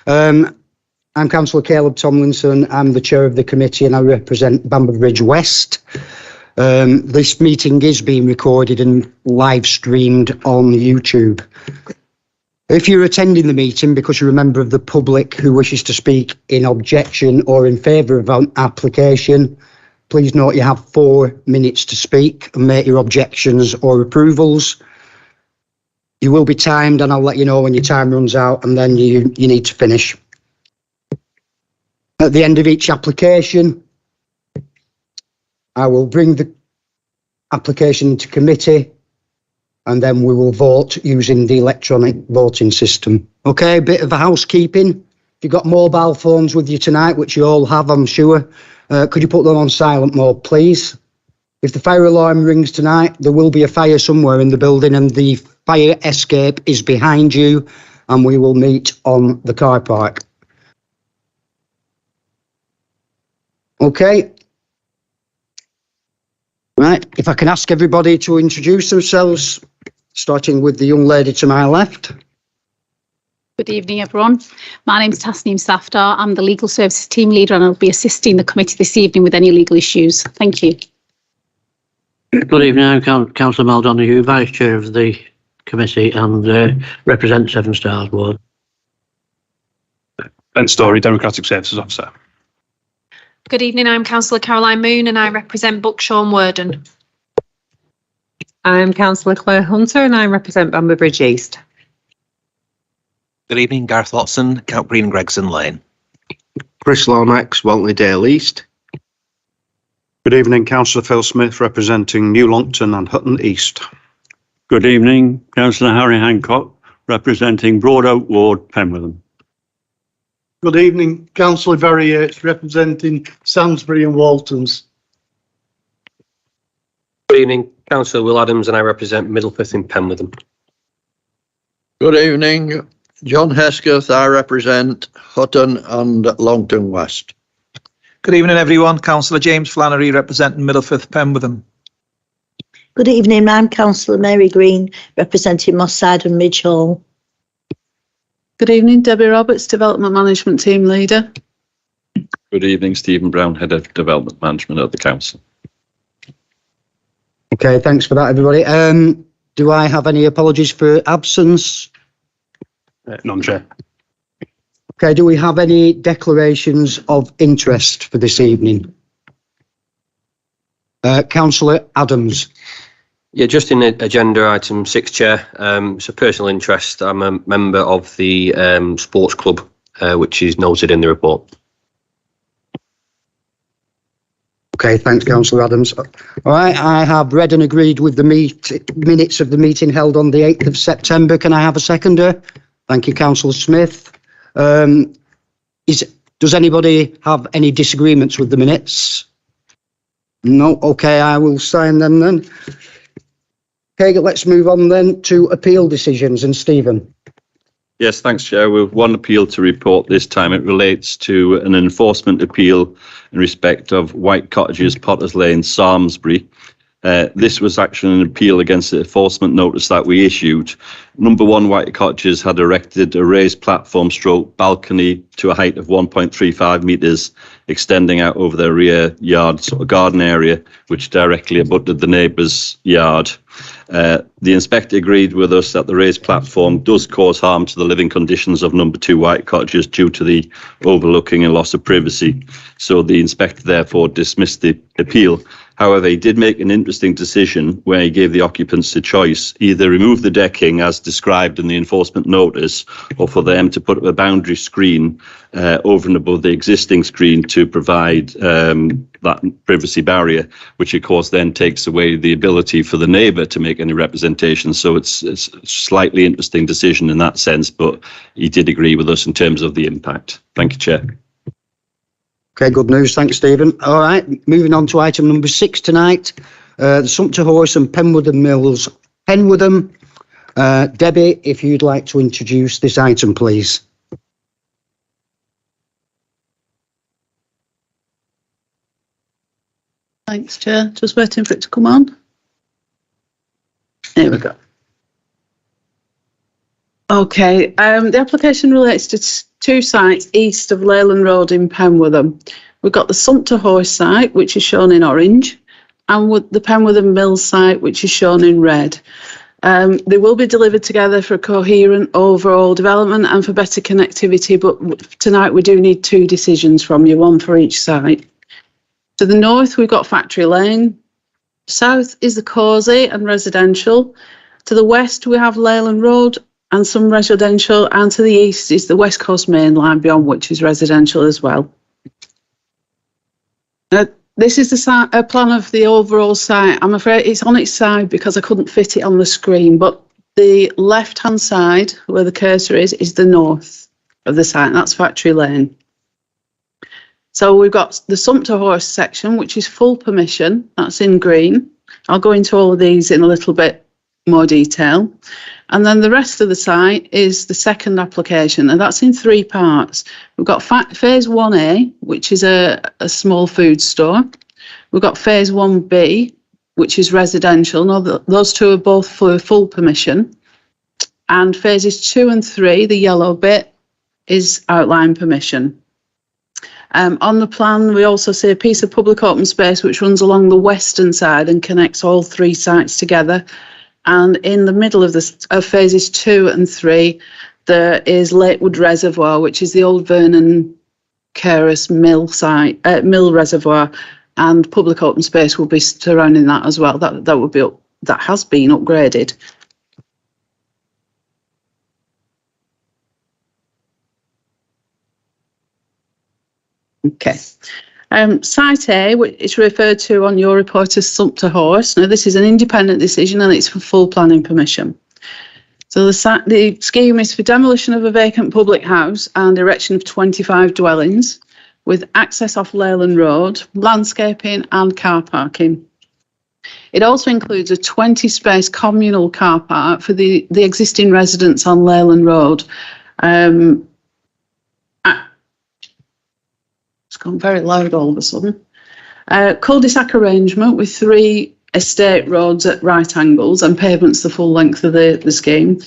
I'm Councillor Caleb Tomlinson. I'm the chair of the committee and I represent Bamber Bridge West. This meeting is being recorded and live streamed on YouTube. If you're attending the meeting because you're a member of the public who wishes to speak in objection or in favour of an application, please note you have 4 minutes to speak and make your objections or approvals. You will be timed and I'll let you know when your time runs out and then you need to finish. At the end of each application, I will bring the application to committee and then we will vote using the electronic voting system. Okay, a bit of a housekeeping. If you've got mobile phones with you tonight, which you all have, I'm sure, could you put them on silent mode, please? If the fire alarm rings tonight, there will be a fire somewhere in the building and the fire escape is behind you and we will meet on the car park. Okay. Right, if I can ask everybody to introduce themselves, starting with the young lady to my left. Good evening, everyone. My name is Tasneem Safdar. I'm the Legal Services Team Leader and I'll be assisting the committee this evening with any legal issues. Thank you. Good evening, I'm Councillor Mel Donoghue, Vice Chair of the committee and represent Seven Stars Ward. Ben Story, Democratic Services Officer. Good evening, I'm Councillor Caroline Moon and I represent Buckshaw and Worden. I'm Councillor Claire Hunter and I represent Bamber Bridge East. Good evening, Gareth Watson, Count Green Gregson Lane. Chris Lomax, Waltley Dale East. Good evening, Councillor Phil Smith representing New Longton and Hutton East. Good evening, Councillor Harry Hancock representing Broadoak Ward, Penwortham. Good evening, Councillor Barry Yates representing Samsbury and Waltons. Good evening, Councillor Will Adams and I represent Middlefirth in Penwortham. Good evening, John Hesketh, I represent Hutton and Longton West. Good evening, everyone. Councillor James Flannery representing Middlefirth, Penwortham. Good evening, I'm Councillor Mary Green representing Moss Side and Midge Hall. Good evening, Debbie Roberts, Development Management Team Leader. Good evening, Stephen Brown, Head of Development Management at the Council. Okay, thanks for that, everybody. Do I have any apologies for absence? None, Chair. Okay, do we have any declarations of interest for this evening? Councillor Adams. Yeah, just in agenda item 6, Chair. It's a personal interest. I'm a member of the sports club, which is noted in the report. Okay, thanks, Councillor Adams. All right, I have read and agreed with the minutes of the meeting held on the 8th of September. Can I have a seconder? Thank you, Councillor Smith. Does anybody have any disagreements with the minutes? No, okay, I will sign them then. Okay, let's move on then to appeal decisions, and Stephen. Yes, thanks, Chair. We have one appeal to report this time. It relates to an enforcement appeal in respect of White Cottages, Potters Lane, Samsbury. This was actually an appeal against the enforcement notice that we issued. Number 1 White Cottages had erected a raised platform stroke balcony to a height of 1.35 metres, extending out over their rear yard, sort of garden area, which directly abutted the neighbour's yard. The inspector agreed with us that the raised platform does cause harm to the living conditions of number 2 White Cottages due to the overlooking and loss of privacy. So the inspector therefore dismissed the appeal. However, he did make an interesting decision where he gave the occupants a choice: either remove the decking as described in the enforcement notice, or for them to put up a boundary screen over and above the existing screen to provide that privacy barrier, which of course then takes away the ability for the neighbour to make any representation. So it's a slightly interesting decision in that sense, but he did agree with us in terms of the impact. Thank you, Chair. Okay, good news. Thanks, Stephen. All right, moving on to item number 6 tonight. The Sumpter Horse and Penwortham Mills, Penwortham. Debbie, if you'd like to introduce this item, please. Thanks, Chair. Just waiting for it to come on. Here we go. Okay, the application relates to two sites east of Leyland Road in Penwortham. We've got the Sumpter Horse site, which is shown in orange, and with the Penwortham Mill site, which is shown in red. They will be delivered together for a coherent overall development and for better connectivity, but tonight we do need two decisions from you, one for each site. To the north, we've got Factory Lane. South is the Causey and residential. To the west, we have Leyland Road and some residential, and to the east is the West Coast Main Line, beyond which is residential as well. This is the plan of the overall site. I'm afraid it's on its side because I couldn't fit it on the screen, but the left-hand side, where the cursor is the north of the site, and that's Factory Lane. So we've got the Sumpter Horse section, which is full permission, that's in green. I'll go into all of these in a little bit more detail. And then the rest of the site is the second application, and that's in three parts. We've got phase 1A, which is a small food store. We've got phase 1B, which is residential. Now, those two are both for full permission. And phases 2 and 3, the yellow bit, is outline permission. On the plan, we also see a piece of public open space which runs along the western side and connects all three sites together. And in the middle of phases 2 and 3, there is Lakewood Reservoir, which is the old Vernon Keras mill site, mill reservoir, and public open space will be surrounding that as well. That has been upgraded. Okay. Site A, which is referred to on your report as Sumpter Horse. Now, this is an independent decision and it's for full planning permission. So the scheme is for demolition of a vacant public house and erection of 25 dwellings with access off Leyland Road, landscaping and car parking. It also includes a 20-space communal car park for the existing residents on Leyland Road. It's gone very loud all of a sudden. Cul-de-sac arrangement with 3 estate roads at right angles and pavements the full length of the scheme.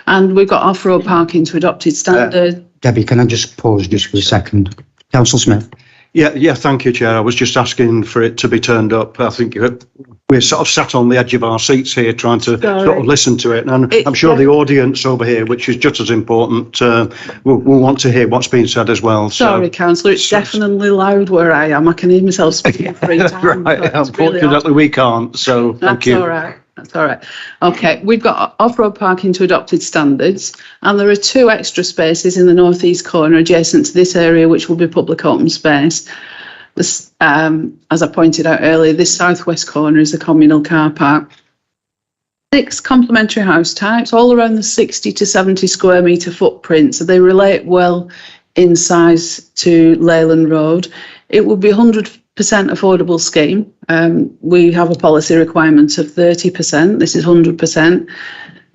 And we've got off-road parking to adopted standard. Debbie, can I just pause just for a second? Councillor Smith. Yeah, thank you, Chair. I was just asking for it to be turned up. I think we're sort of sat on the edge of our seats here trying to sort of listen to it. And I'm sure the audience over here, which is just as important, will want to hear what's being said as well. Sorry, Councillor, it's definitely loud where I am. I can hear myself speaking 3 times. Right, unfortunately we can't, so thank you. That's all right. That's all right. Okay, we've got off-road parking to adopted standards, and there are 2 extra spaces in the northeast corner adjacent to this area, which will be public open space. This, as I pointed out earlier, this southwest corner is a communal car park. 6 complementary house types, all around the 60 to 70 square metre footprint, so they relate well in size to Leyland Road. It will be 100% affordable scheme. We have a policy requirement of 30%. This is 100%.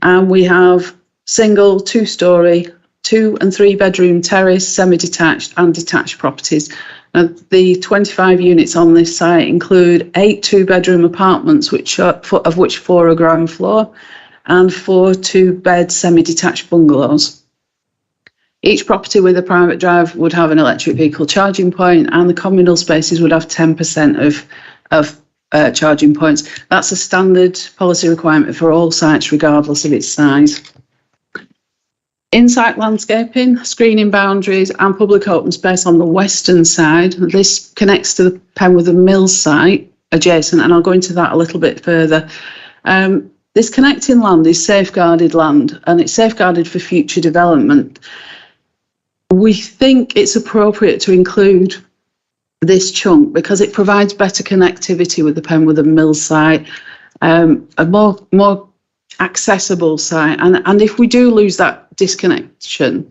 And we have single, 2-storey, 2 and 3 bedroom terrace, semi-detached and detached properties. Now, the 25 units on this site include 8 2-bedroom apartments, of which 4 are ground floor, and 4 2-bed semi-detached bungalows. Each property with a private drive would have an electric vehicle charging point, and the communal spaces would have 10% of charging points. That's a standard policy requirement for all sites, regardless of its size. In-site landscaping, screening boundaries and public open space on the western side. This connects to the Penwortham Mills site adjacent, and I'll go into that a little bit further. This connecting land is safeguarded land, and it's safeguarded for future development. We think it's appropriate to include this chunk because it provides better connectivity with the Penwortham Mills site, a more accessible site. And if we do lose that disconnection,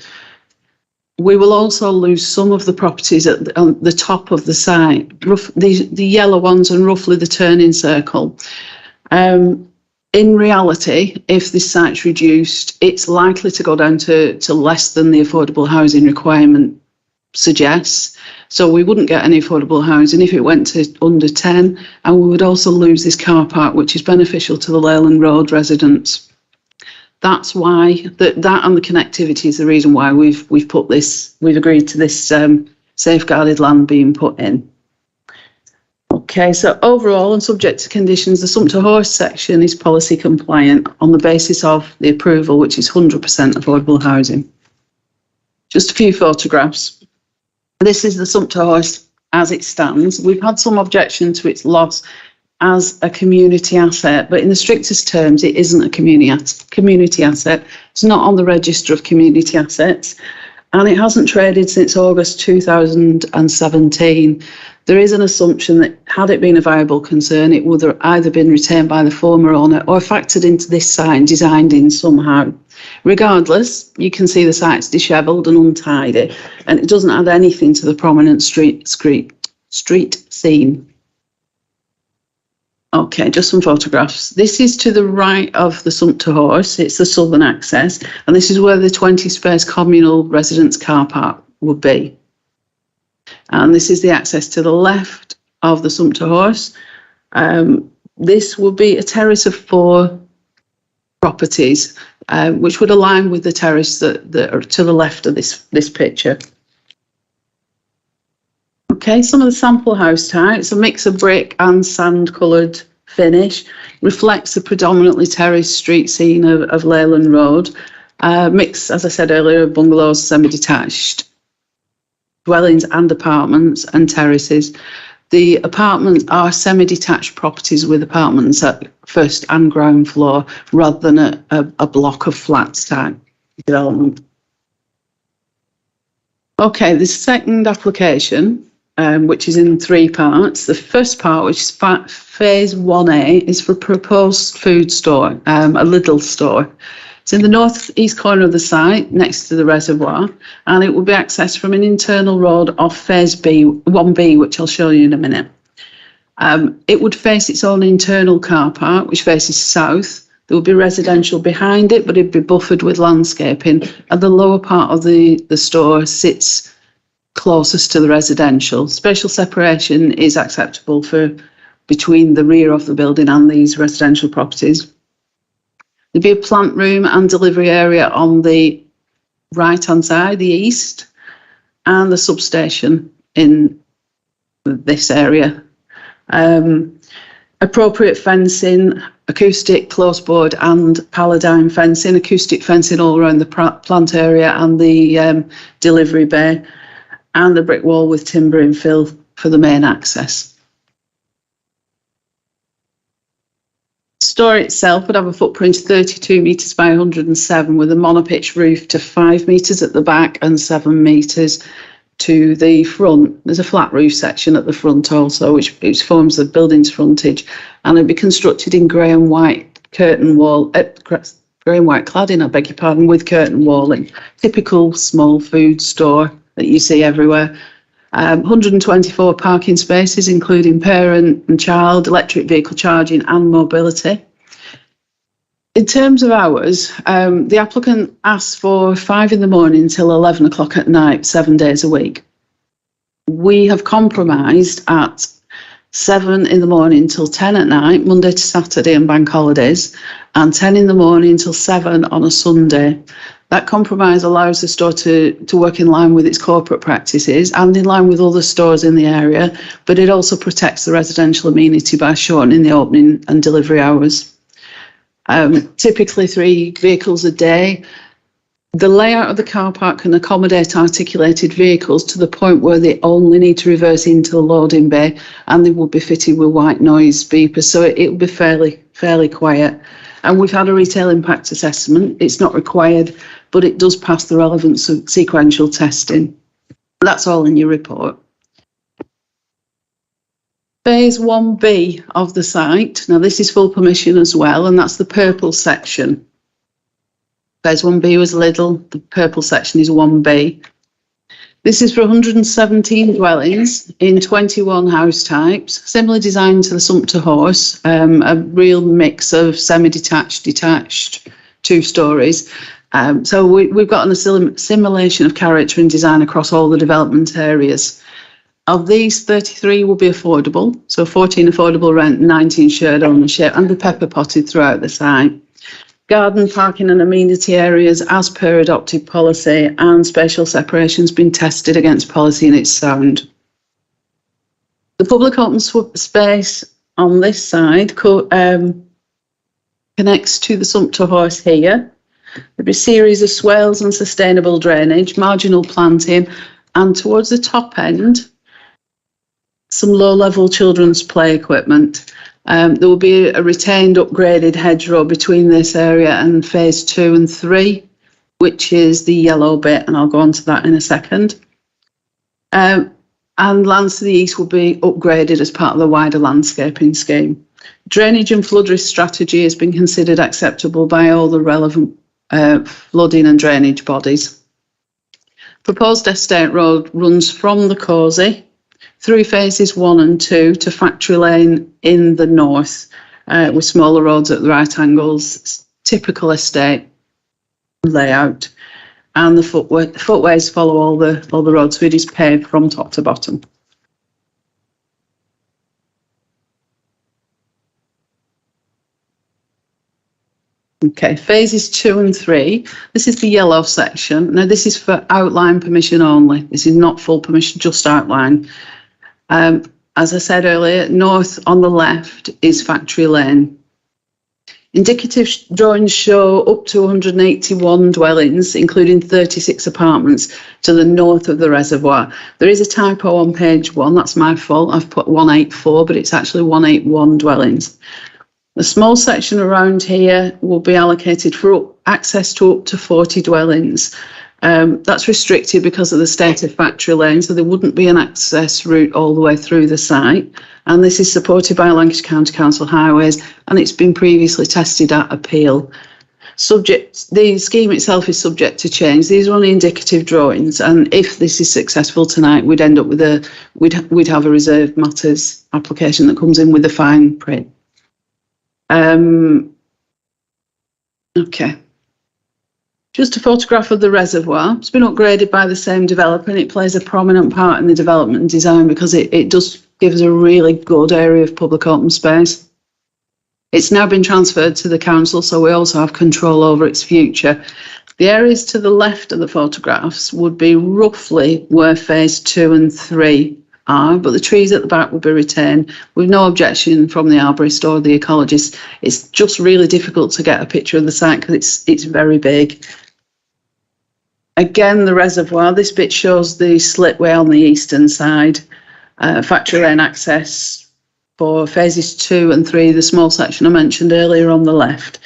we will also lose some of the properties on the top of the site, the yellow ones and roughly the turning circle. In reality, if this site's reduced, it's likely to go down to less than the affordable housing requirement suggests. So we wouldn't get any affordable housing if it went to under 10, and we would also lose this car park, which is beneficial to the Leyland Road residents. that's why that and the connectivity is the reason why we've agreed to this safeguarded land being put in. Okay, so overall and subject to conditions, the Sumpter Horse section is policy compliant on the basis of the approval, which is 100% affordable housing. Just a few photographs. This is the Sumpter Horse as it stands. We've had some objection to its loss as a community asset, but in the strictest terms, it isn't a community asset. It's not on the register of community assets, and it hasn't traded since August 2017. There is an assumption that had it been a viable concern, it would have either been retained by the former owner or factored into this site and designed in somehow. Regardless, you can see the site's dishevelled and untidy, and it doesn't add anything to the prominent street scene. Okay, just some photographs. This is to the right of the Sumpter Horse. It's the southern access, and this is where the 20-space communal residence car park would be. And this is the access to the left of the Sumpter Horse. This will be a terrace of 4 properties, which would align with the terrace that are to the left of this picture. Okay, some of the sample house types, a mix of brick and sand coloured finish, reflects the predominantly terraced street scene of Leyland Road. Mix, as I said earlier, of bungalows, semi-detached dwellings and apartments and terraces. The apartments are semi-detached properties with apartments at first and ground floor rather than a block of flats type development. Okay, the second application, which is in 3 parts. The first part, which is phase 1A, is for a proposed food store, a Lidl store. It's in the north-east corner of the site, next to the reservoir, and it will be accessed from an internal road off phase 1B, which I'll show you in a minute. It would face its own internal car park, which faces south. There will be residential behind it, but it'd be buffered with landscaping, and the lower part of the store sits closest to the residential. Spatial separation is acceptable between the rear of the building and these residential properties. There'd be a plant room and delivery area on the right-hand side, the east, and the substation in this area. Appropriate fencing, acoustic, closeboard and palladium fencing, acoustic fencing all around the plant area and the delivery bay, and a brick wall with timber infill for the main access. The store itself would have a footprint of 32 metres by 107 with a monopitch roof to 5 metres at the back and 7 metres to the front. There's a flat roof section at the front also, which forms the building's frontage, and it'd be constructed in grey and white curtain wall, grey and white cladding, I beg your pardon, with curtain walling. Typical small food store that you see everywhere. 124 parking spaces, including parent and child, electric vehicle charging and mobility. In terms of hours, the applicant asks for 5 in the morning till 11 o'clock at night, 7 days a week. We have compromised at 7 in the morning till 10 at night, Monday to Saturday and bank holidays, and 10 in the morning till 7 on a Sunday. That compromise allows the store to work in line with its corporate practices and in line with other stores in the area, but it also protects the residential amenity by shortening the opening and delivery hours. Typically 3 vehicles a day. The layout of the car park can accommodate articulated vehicles to the point where they only need to reverse into the loading bay, and they will be fitted with white noise beepers, so it will be fairly quiet. And we've had a retail impact assessment. It's not required, but it does pass the relevant sequential testing. That's all in your report. Phase 1B of the site. Now this is full permission as well, and that's the purple section. Phase 1B was Lidl, the purple section is 1B. This is for 117 dwellings in 21 house types, similarly designed to the Sumpter Horse, a real mix of semi-detached, detached, 2 stories. So we've got an assimilation of character and design across all the development areas. Of these, 33 will be affordable, so 14 affordable rent, 19 shared ownership, and be pepper potted throughout the site. garden, parking and amenity areas as per adopted policy, and spatial separation's been tested against policy and it's sound. The public open space on this side connects to the Sumpter Horse here. There'll be a series of swales and sustainable drainage, marginal planting, and towards the top end, some low-level children's play equipment. There will be a retained upgraded hedgerow between this area and phase 2 and 3, which is the yellow bit, and I'll go on to that in a second. And lands to the east will be upgraded as part of the wider landscaping scheme. Drainage and flood risk strategy has been considered acceptable by all the relevant flooding and drainage bodies. Proposed estate road runs from the Causey through phases 1 and 2 to Factory Lane in the north, with smaller roads at the right angles, typical estate layout. And the footways follow all the roads, so it is paved from top to bottom. Okay, phases 2 and 3. This is the yellow section. Now, this is for outline permission only. This is not full permission, just outline. As I said earlier, north on the left is Factory Lane. Indicative drawings show up to 181 dwellings, including 36 apartments, to the north of the reservoir. There is a typo on page 1, that's my fault. I've put 184, but it's actually 181 dwellings. The small section around here will be allocated for access to up to 40 dwellings. That's restricted because of the state of Factory Lane, so there wouldn't be an access route all the way through the site. And this is supported by Lancashire County Council Highways, and it's been previously tested at appeal. The scheme itself is subject to change. These are only indicative drawings, and if this is successful tonight, we'd end up with we'd have a reserved matters application that comes in with the fine print. Okay. Just a photograph of the reservoir. It's been upgraded by the same developer, and it plays a prominent part in the development and design because it does give us a really good area of public open space. It's now been transferred to the council, so we also have control over its future. The areas to the left of the photographs would be roughly where phase 2 and 3 are, but the trees at the back will be retained with no objection from the arborist or the ecologist. It's just really difficult to get a picture of the site because it's very big. Again, the reservoir, this bit shows the slipway on the eastern side, Factory Lane access for phases 2 and 3, the small section I mentioned earlier on the left.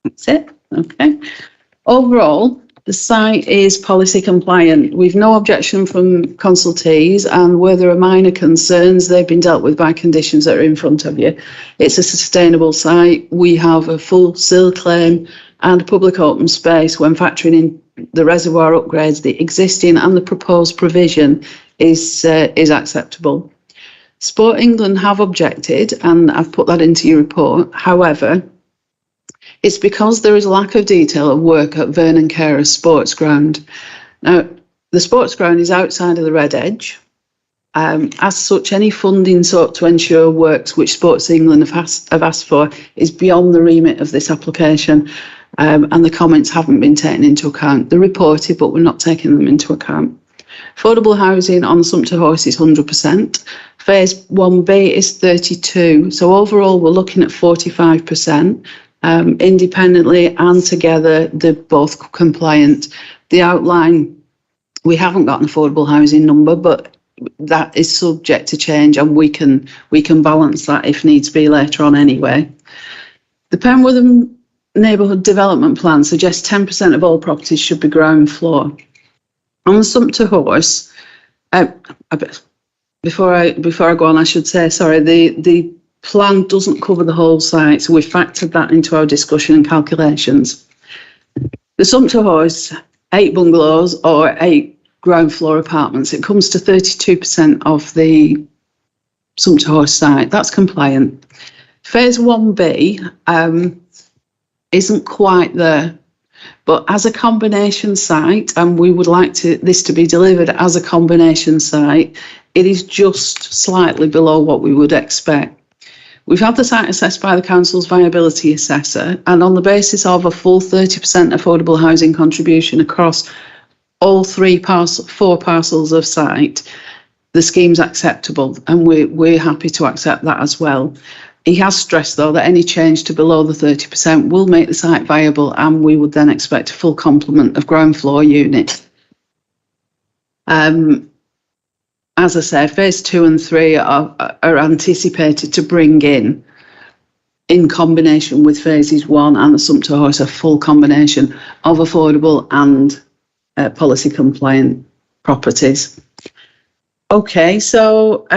That's it. Okay. Overall, the site is policy compliant. We've no objection from consultees, and where there are minor concerns, they've been dealt with by conditions that are in front of you. It's a sustainable site. We have a full seal claim and public open space when factoring in the reservoir upgrades. The existing and the proposed provision is acceptable. Sport England have objected, and I've put that into your report. However, it's because there is a lack of detail of work at Vernon Carer's sports ground. Now, the sports ground is outside of the red edge. As such, any funding sought to ensure works which Sports England have asked for is beyond the remit of this application, and the comments haven't been taken into account. They're reported, but we're not taking them into account. Affordable housing on Sumpter Horse is 100%. Phase 1B is 32. So overall, we're looking at 45%. Independently and together, they're both compliant. The outline, we haven't got an affordable housing number, but that is subject to change, and we can balance that if needs be later on anyway. The Penwortham Neighbourhood Development Plan suggests 10% of all properties should be ground floor. On the Sumpter Horse, before I go on, I should say, sorry, the plan doesn't cover the whole site, so we factored that into our discussion and calculations. The Sumpter Horse, 8 bungalows or 8 ground floor apartments, it comes to 32% of the Sumpter Horse site. That's compliant. Phase 1B isn't quite there, but as a combination site, and we would like this to be delivered as a combination site, it is just slightly below what we would expect. We've had the site assessed by the council's viability assessor, and on the basis of a full 30% affordable housing contribution across all four parcels of site, the scheme's acceptable, and we're happy to accept that as well. He has stressed, though, that any change to below the 30% will make the site viable, and we would then expect a full complement of ground floor units. As I said, phase 2 and 3 are anticipated to bring in combination with phases 1 and the Sumpter House, a full combination of affordable and policy compliant properties. Okay, so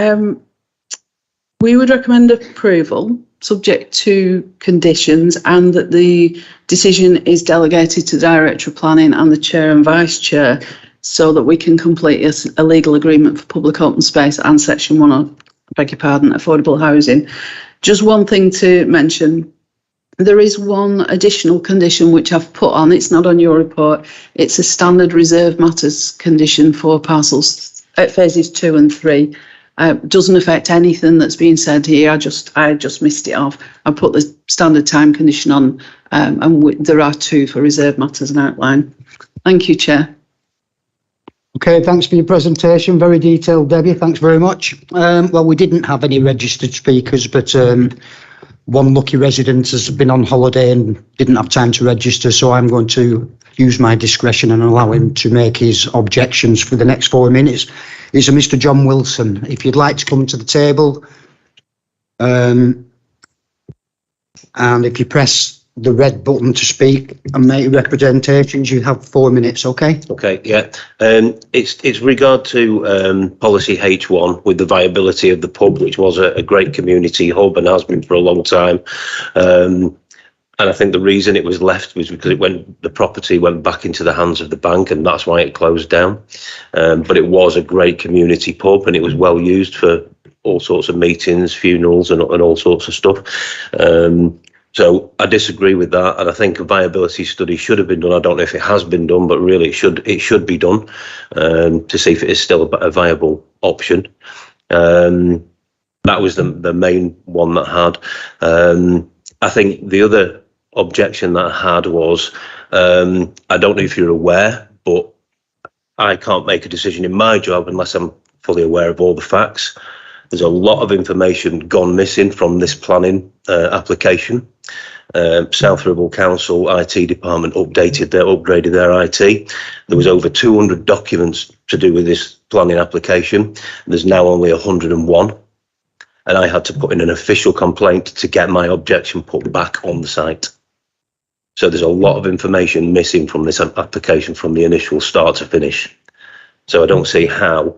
we would recommend approval subject to conditions, and that the decision is delegated to the Director of Planning and the Chair and Vice Chair, so that we can complete a legal agreement for public open space and Section 1 of, beg your pardon, affordable housing. Just one thing to mention. There is one additional condition which I've put on. It's not on your report. It's a standard reserve matters condition for parcels at phases 2 and 3. Doesn't affect anything that's been said here. I just missed it off. I put the standard time condition on, and there are 2 for reserve matters and outline. Thank you, Chair. Okay, thanks for your presentation. Very detailed, Debbie. Thanks very much. Well, we didn't have any registered speakers, but one lucky resident has been on holiday and didn't have time to register, so I'm going to use my discretion and allow him to make his objections for the next 4 minutes. It's a Mr. John Wilson. If you'd like to come to the table, and if you press the red button to speak and make representations, you have 4 minutes, okay? Okay, yeah. It's regard to policy H1 with the viability of the pub, which was a great community hub and has been for a long time. And I think the reason it was left was because the property went back into the hands of the bank, and that's why it closed down. But it was a great community pub, and it was well used for all sorts of meetings, funerals, and all sorts of stuff. So I disagree with that, and I think a viability study should have been done. I don't know if it has been done, but really it should be done to see if it is still a viable option. That was the main one that had. I think the other objection that I had was, I don't know if you're aware, but I can't make a decision in my job unless I'm fully aware of all the facts. There's a lot of information gone missing from this planning application. South Ribble Council IT department upgraded their IT. There was over 200 documents to do with this planning application. There's now only 101. And I had to put in an official complaint to get my objection put back on the site. So there's a lot of information missing from this application from the initial start to finish. So I don't see how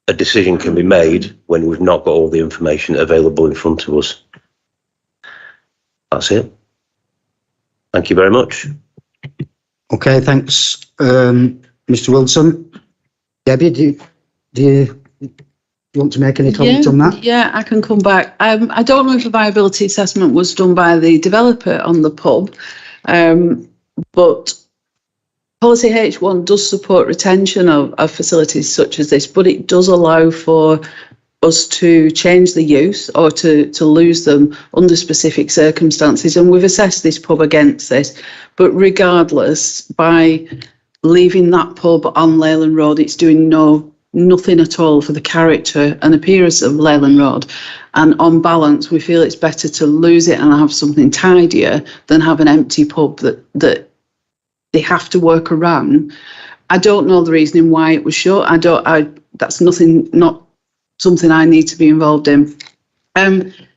a decision can be made when we've not got all the information available in front of us. That's it. Thank you very much. Okay, thanks, Mr. Wilson. Debbie, do you want to make any comments on that? Yeah, I can come back. I don't know if the viability assessment was done by the developer on the pub, but policy H1 does support retention of facilities such as this, but it does allow for us to change the use or to lose them under specific circumstances. And we've assessed this pub against this, but regardless, by leaving that pub on Leyland Road, it's doing nothing at all for the character and appearance of Leyland Road. And on balance, we feel it's better to lose it and have something tidier than have an empty pub that they have to work around. I don't know the reasoning why it was shut. That's not something I need to be involved in.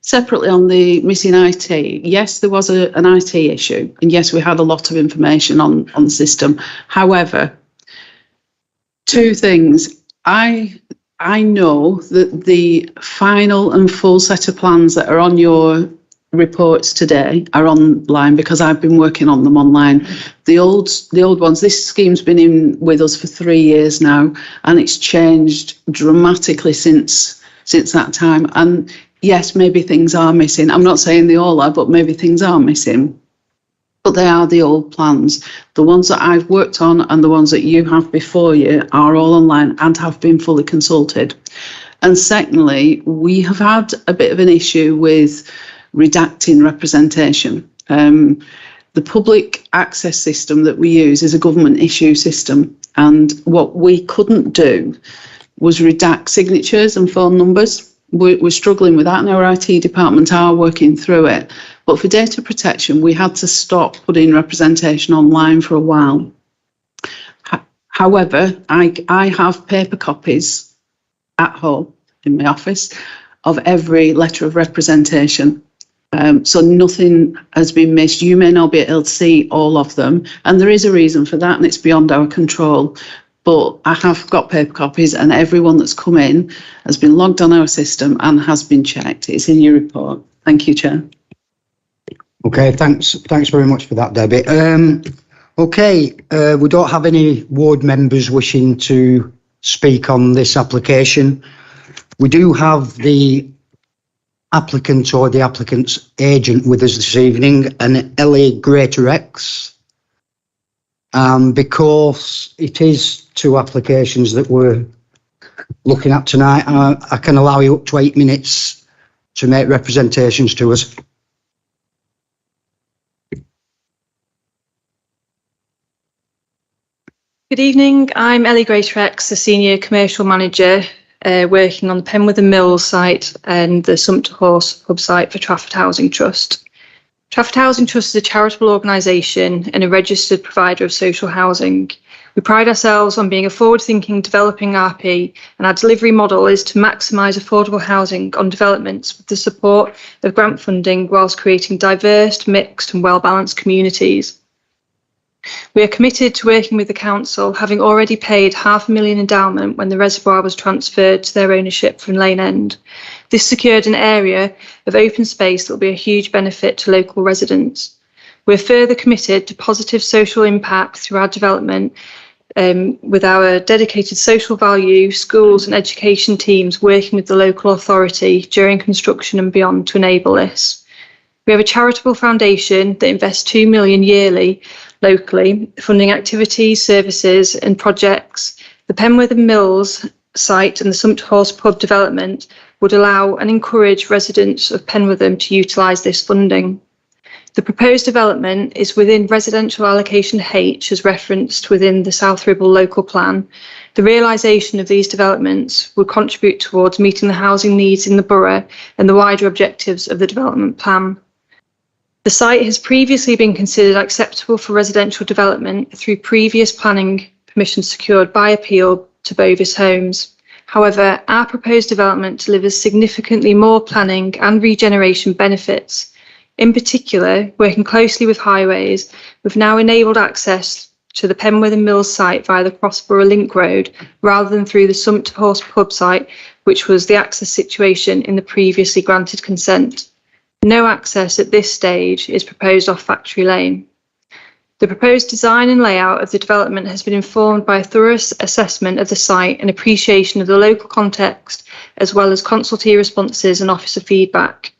Separately on the missing IT, yes, there was an IT issue, and yes, we had a lot of information on the system. However, 2 things. I know that the final and full set of plans that are on your reports today are online because I've been working on them online. The old ones, this scheme's been in with us for 3 years now, and it's changed dramatically since that time. And yes, maybe things are missing. I'm not saying they all are, but maybe things are missing. But they are the old plans. The ones that I've worked on and the ones that you have before you are all online and have been fully consulted. And secondly, we have had a bit of an issue with redacting representation. The public access system that we use is a government issue system, and what we couldn't do was redact signatures and phone numbers. We're struggling with that, and our IT department are working through it. But for data protection, we had to stop putting representation online for a while. However, I have paper copies at home in my office of every letter of representation. So nothing has been missed. You may not be able to see all of them, and there is a reason for that, and it's beyond our control. But I have got paper copies, and everyone that's come in has been logged on our system and has been checked. It's in your report. Thank you, Chair. Okay, thanks very much for that, Debbie. Okay, we don't have any ward members wishing to speak on this application. We do have the applicant or the applicant's agent with us this evening, an LA Greater X. Because it is two applications that we're looking at tonight, I can allow you up to 8 minutes to make representations to us. Good evening, I'm Ellie Greatrex, the Senior Commercial Manager working on the Penwortham Mills site and the Sumpter Horse Pub site for Trafford Housing Trust. Trafford Housing Trust is a charitable organisation and a registered provider of social housing. We pride ourselves on being a forward-thinking developing RP, and our delivery model is to maximise affordable housing on developments with the support of grant funding whilst creating diverse, mixed and well-balanced communities. We are committed to working with the council, having already paid £500,000 endowment when the reservoir was transferred to their ownership from Leyland. This secured an area of open space that will be a huge benefit to local residents. We're further committed to positive social impact through our development with our dedicated social value, schools and education teams working with the local authority during construction and beyond to enable this. We have a charitable foundation that invests £2 million yearly locally, funding activities, services and projects. The Penwortham Mills site and the Sumpter Horse Pub development would allow and encourage residents of Penwortham to utilise this funding. The proposed development is within residential allocation H as referenced within the South Ribble local plan. The realisation of these developments would contribute towards meeting the housing needs in the borough and the wider objectives of the development plan. The site has previously been considered acceptable for residential development through previous planning permission secured by appeal to Bovis Homes. However, our proposed development delivers significantly more planning and regeneration benefits. In particular, working closely with highways, we've now enabled access to the Penwortham Mills site via the Crossborough Link Road rather than through the Sumpter Horse Pub site, which was the access situation in the previously granted consent. No access at this stage is proposed off Factory Lane. The proposed design and layout of the development has been informed by a thorough assessment of the site and appreciation of the local context, as well as consultee responses and officer feedback.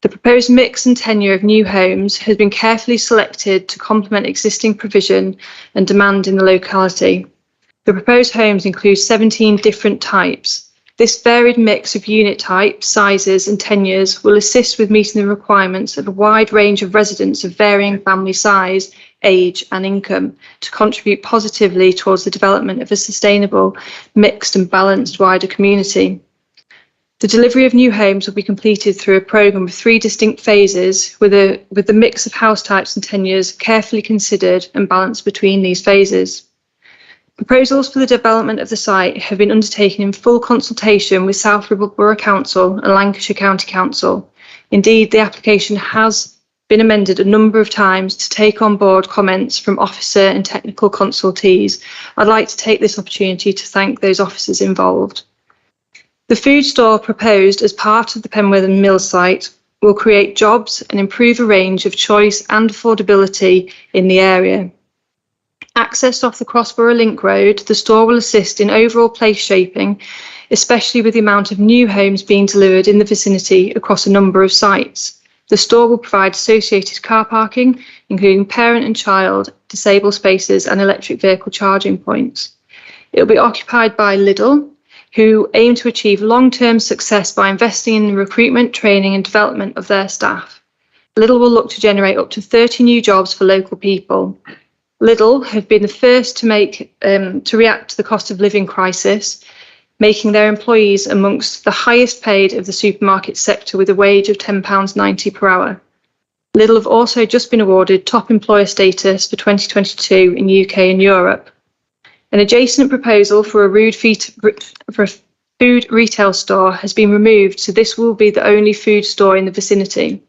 The proposed mix and tenure of new homes has been carefully selected to complement existing provision and demand in the locality. The proposed homes include 17 different types. This varied mix of unit types, sizes and tenures will assist with meeting the requirements of a wide range of residents of varying family size, age and income to contribute positively towards the development of a sustainable, mixed and balanced wider community. The delivery of new homes will be completed through a programme of 3 distinct phases with the mix of house types and tenures carefully considered and balanced between these phases. Proposals for the development of the site have been undertaken in full consultation with South Ribble Borough Council and Lancashire County Council. Indeed, the application has been amended a number of times to take on board comments from officer and technical consultees. I'd like to take this opportunity to thank those officers involved. The food store proposed as part of the Penwortham Mills site will create jobs and improve a range of choice and affordability in the area. Accessed off the Crossborough Link Road, the store will assist in overall place shaping, especially with the amount of new homes being delivered in the vicinity across a number of sites. The store will provide associated car parking, including parent and child, disabled spaces and electric vehicle charging points. It will be occupied by Lidl, who aim to achieve long-term success by investing in the recruitment, training and development of their staff. Lidl will look to generate up to 30 new jobs for local people. Lidl have been the first to react to the cost of living crisis, making their employees amongst the highest paid of the supermarket sector with a wage of £10.90 per hour. Lidl have also just been awarded top employer status for 2022 in UK and Europe. An adjacent proposal for a food retail store has been removed, so this will be the only food store in the vicinity.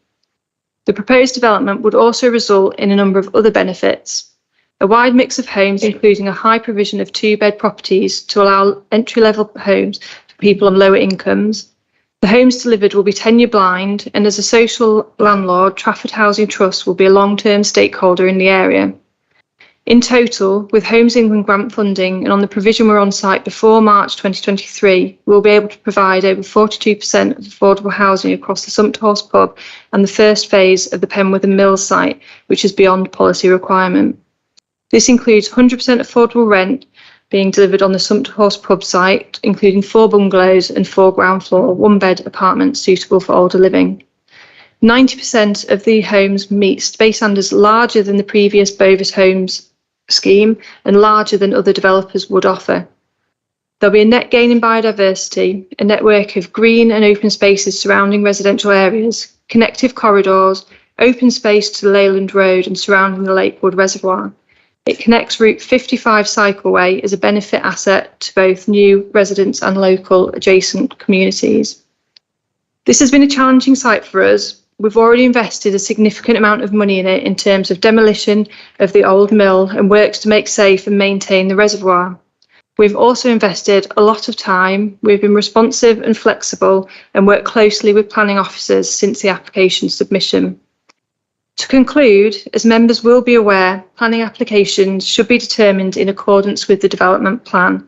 The proposed development would also result in a number of other benefits. A wide mix of homes, including a high provision of 2-bed properties to allow entry-level homes for people on lower incomes. The homes delivered will be tenure blind, and as a social landlord, Trafford Housing Trust will be a long-term stakeholder in the area. In total, with Homes England grant funding and on the provision we're on site before March 2023, we'll be able to provide over 42% of affordable housing across the Sumpter Horse pub and the first phase of the Penwortham Mills site, which is beyond policy requirement. This includes 100% affordable rent being delivered on the Sumpter Horse pub site, including 4 bungalows and 4 ground floor, 1-bed apartments suitable for older living. 90% of the homes meet space standards larger than the previous Bovis Homes scheme and larger than other developers would offer. There'll be a net gain in biodiversity, a network of green and open spaces surrounding residential areas, connective corridors, open space to the Leyland Road and surrounding the Lakewood Reservoir. It connects Route 55 cycleway as a benefit asset to both new residents and local adjacent communities. This has been a challenging site for us. We've already invested a significant amount of money in it in terms of demolition of the old mill and works to make safe and maintain the reservoir. We've also invested a lot of time. We've been responsive and flexible and worked closely with planning officers since the application submission. To conclude, as members will be aware, planning applications should be determined in accordance with the development plan,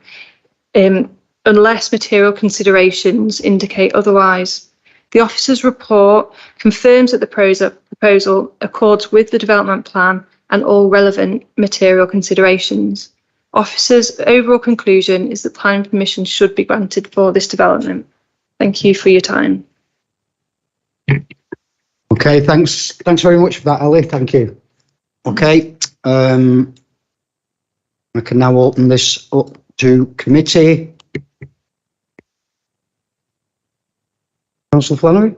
unless material considerations indicate otherwise. The officer's report confirms that the proposal accords with the development plan and all relevant material considerations. Officer's overall conclusion is that planning permission should be granted for this development. Thank you for your time. Okay, thanks very much for that, Ellie. Thank you. Okay, I can now open this up to committee. Councillor Flannery.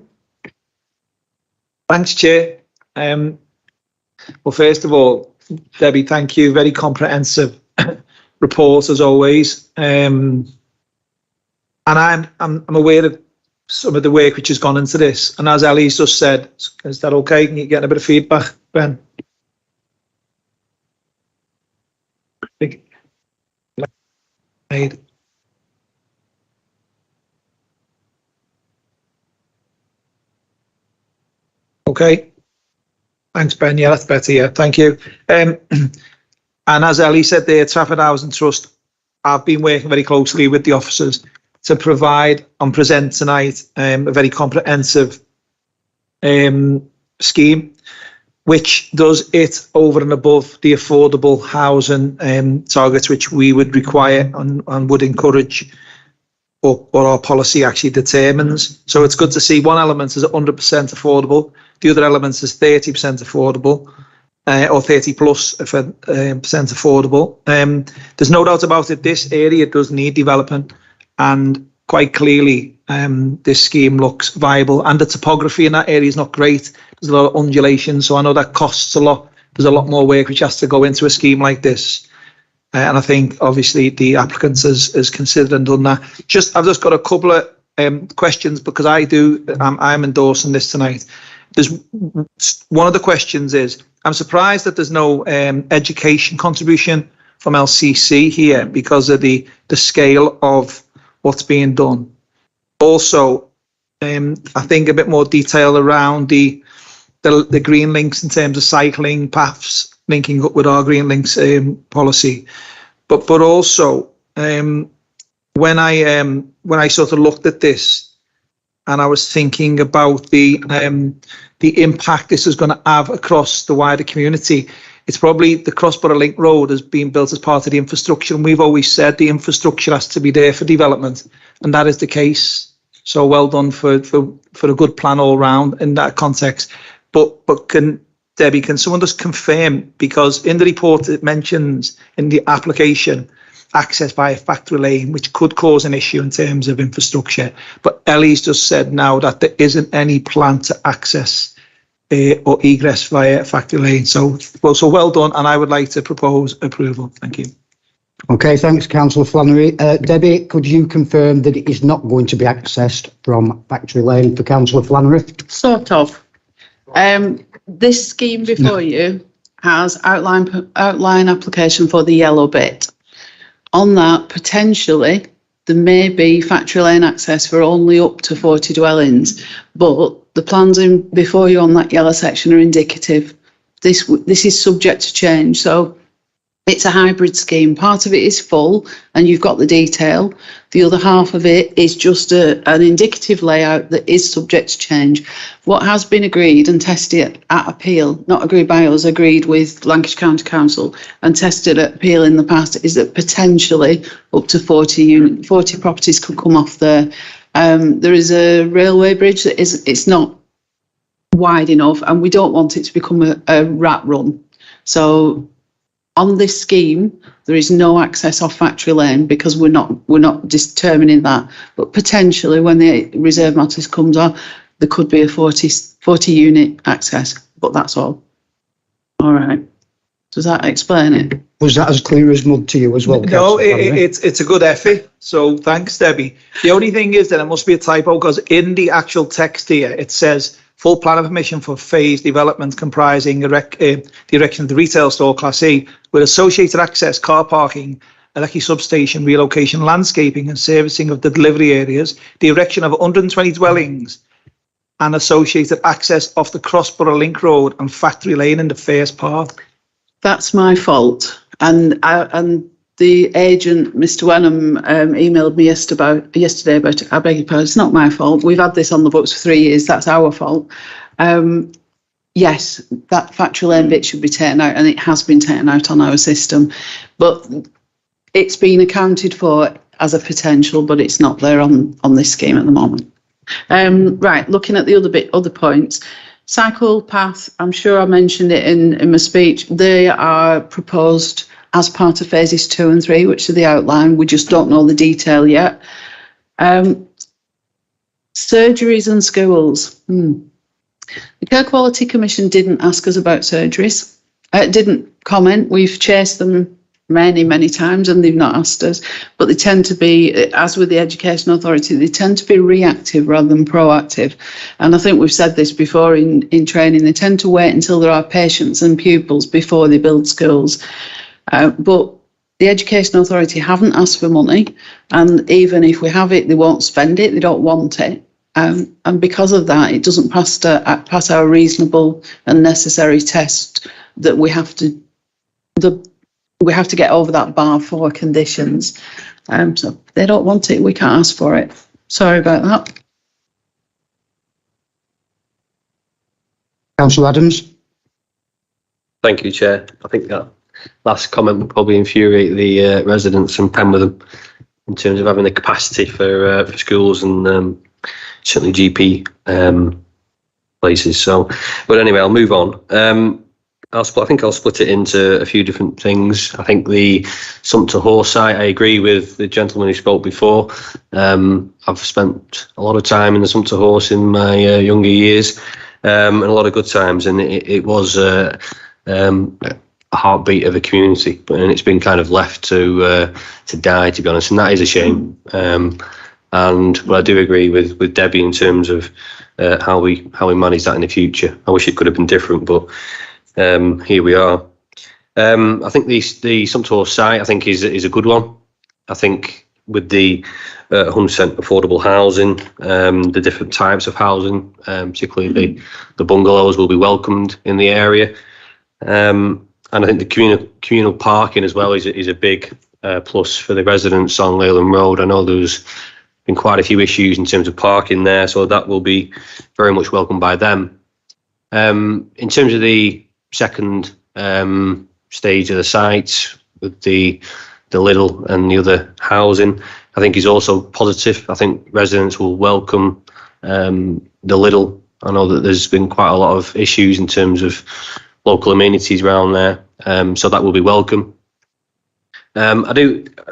Thanks, Chair. Well, first of all, Debbie, thank you. Very comprehensive report as always. And I'm aware of some of the work which has gone into this. And as Ellie's just said, is that okay? Can you get a bit of feedback, Ben? Okay. Thanks, Ben. Yeah, that's better. Yeah, thank you. And as Ellie said there, Trafford Housing Trust, I've been working very closely with the officers to provide and present tonight a very comprehensive scheme, which does it over and above the affordable housing targets which we would require and would encourage, or our policy actually determines. So it's good to see one element is 100% affordable, the other element is 30% affordable, or 30 plus percent affordable. There's no doubt about it, this area does need development, and quite clearly this scheme looks viable, and the topography in that area is not great. There's a lot of undulation, so I know that costs a lot. There's a lot more work which has to go into a scheme like this. And I think obviously the applicants has considered and done that. I've just got a couple of questions, because I'm endorsing this tonight. One of the questions is, I'm surprised that there's no education contribution from LCC here because of the scale of what's being done. Also, I think a bit more detail around the green links in terms of cycling paths linking up with our green links policy, but also when I sort of looked at this and I was thinking about the impact this is going to have across the wider community, It's probably the Crossborough Link Road is being built as part of the infrastructure, and we've always said the infrastructure has to be there for development, and that is the case. So well done for a good plan all round in that context. But Debbie, can someone just confirm, because in the report it mentions in the application access via factory lane, which could cause an issue in terms of infrastructure. But Ellie's just said now that there isn't any plan to access or egress via factory lane. So well done, and I would like to propose approval. Thank you. Okay, thanks, Councillor Flannery. Debbie, could you confirm that it is not going to be accessed from factory lane for Councillor Flannery? Sort of. This scheme before you has outline application for the yellow bit. On that, potentially, there may be factory lane access for only up to 40 dwellings, but the plans in before you on that yellow section are indicative. This is subject to change, so it's a hybrid scheme. Part of it is full, and you've got the detail. The other half of it is just an indicative layout that is subject to change. What has been agreed and tested at appeal, not agreed by us, agreed with Lancashire County Council and tested at appeal in the past, is that potentially up to 40 properties could come off there. There is a railway bridge that it's not wide enough, and we don't want it to become a rat run. So on this scheme, there is no access off factory lane because we're not determining that. But potentially, when the reserve matters comes on, there could be a 40 unit access. But that's all. All right. Does that explain it? Was that as clear as mud to you as well? No, it's a good effort. So thanks, Debbie. The only thing is that it must be a typo, because in the actual text here it says full plan of permission for phased development comprising the erection of the retail store Class E with associated access, car parking, electric substation, relocation, landscaping and servicing of the delivery areas, the erection of 120 dwellings and associated access off the Crossborough Link Road and Factory Lane in the first part. That's my fault. And the agent, Mr. Wenham, emailed me yesterday about it. I beg your pardon, it's not my fault. We've had this on the books for 3 years. That's our fault. Yes, that factory lane bit should be taken out, and it has been taken out on our system. But it's been accounted for as a potential, but it's not there on this scheme at the moment. Right, looking at the other points. Cycle path, I'm sure I mentioned it in my speech. They are proposed as part of phases 2 and 3, which are the outline. We just don't know the detail yet. Surgeries and schools. The Care Quality Commission didn't ask us about surgeries. Didn't comment. We've chased them many times and they've not asked us. But they tend to be, as with the Education Authority, they tend to be reactive rather than proactive. And I think we've said this before in training. They tend to wait until there are patients and pupils before they build schools. But the Education Authority haven't asked for money, and even if we have it, they won't spend it. They don't want it, and because of that, it doesn't pass our reasonable and necessary test that we have to get over that bar for conditions. So they don't want it. We can't ask for it. Sorry about that. Councillor Adams. Thank you, Chair. I think that last comment will probably infuriate the residents from Penwortham in terms of having the capacity for schools and certainly GP places. So, but anyway, I'll move on. I think I'll split it into a few different things. I think the Sumpter horse site, I agree with the gentleman who spoke before. I've spent a lot of time in the Sumpter horse in my younger years, and a lot of good times, and it was a heartbeat of a community, and it's been kind of left to die, to be honest, and that is a shame. But I do agree with Debbie in terms of how we manage that in the future. I wish it could have been different, but here we are. I think the Sumpter horse site, I think, is a good one. I think with the 100% affordable housing, the different types of housing, particularly the bungalows, will be welcomed in the area. And I think the communal parking as well is a big plus for the residents on Leyland Road. I know there's been quite a few issues in terms of parking there, so that will be very much welcomed by them. In terms of the second stage of the site with the Lidl and the other housing, I think is also positive. I think residents will welcome the Lidl. I know that there's been quite a lot of issues in terms of local amenities around there, so that will be welcome. I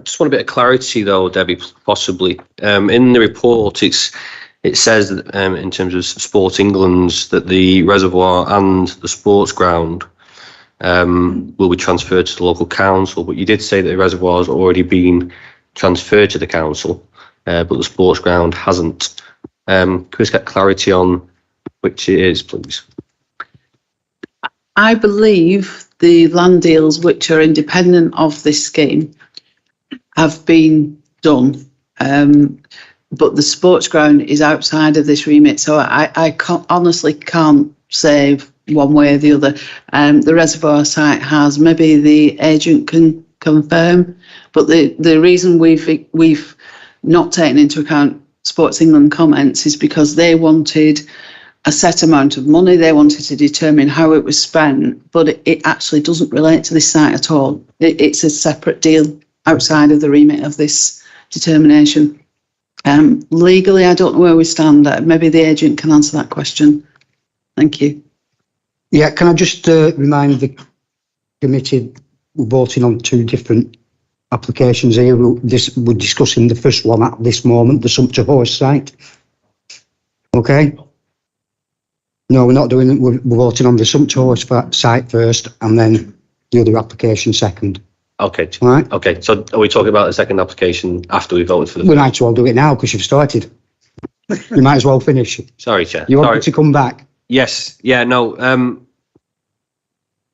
just want a bit of clarity though, Debbie, possibly. In the report, it says that in terms of Sport England's that the reservoir and the sports ground will be transferred to the local council, but you did say that the reservoir has already been transferred to the council, but the sports ground hasn't. Can we just get clarity on which it is, please? I believe the land deals which are independent of this scheme have been done, but the sports ground is outside of this remit, so I honestly can't say one way or the other. The reservoir site has, maybe the agent can confirm, but the reason we've not taken into account Sports England comments is because they wanted a set amount of money. They wanted to determine how it was spent, but it actually doesn't relate to this site at all. It's a separate deal outside of the remit of this determination. Legally, I don't know where we stand. Maybe the agent can answer that question. Thank you. Yeah, can I just remind the committee we're voting on two different applications here. We're discussing the first one at this moment, the Sumpter Horse site. Okay. No, we're not doing it. We're voting on the Sumpter Horse site first and then the other application second. Okay. All right. Okay. So are we talking about the second application after we voted for the We might as well do it now because you've started. You might as well finish. Sorry, Chair. You want me to come back? Yes. Yeah. No.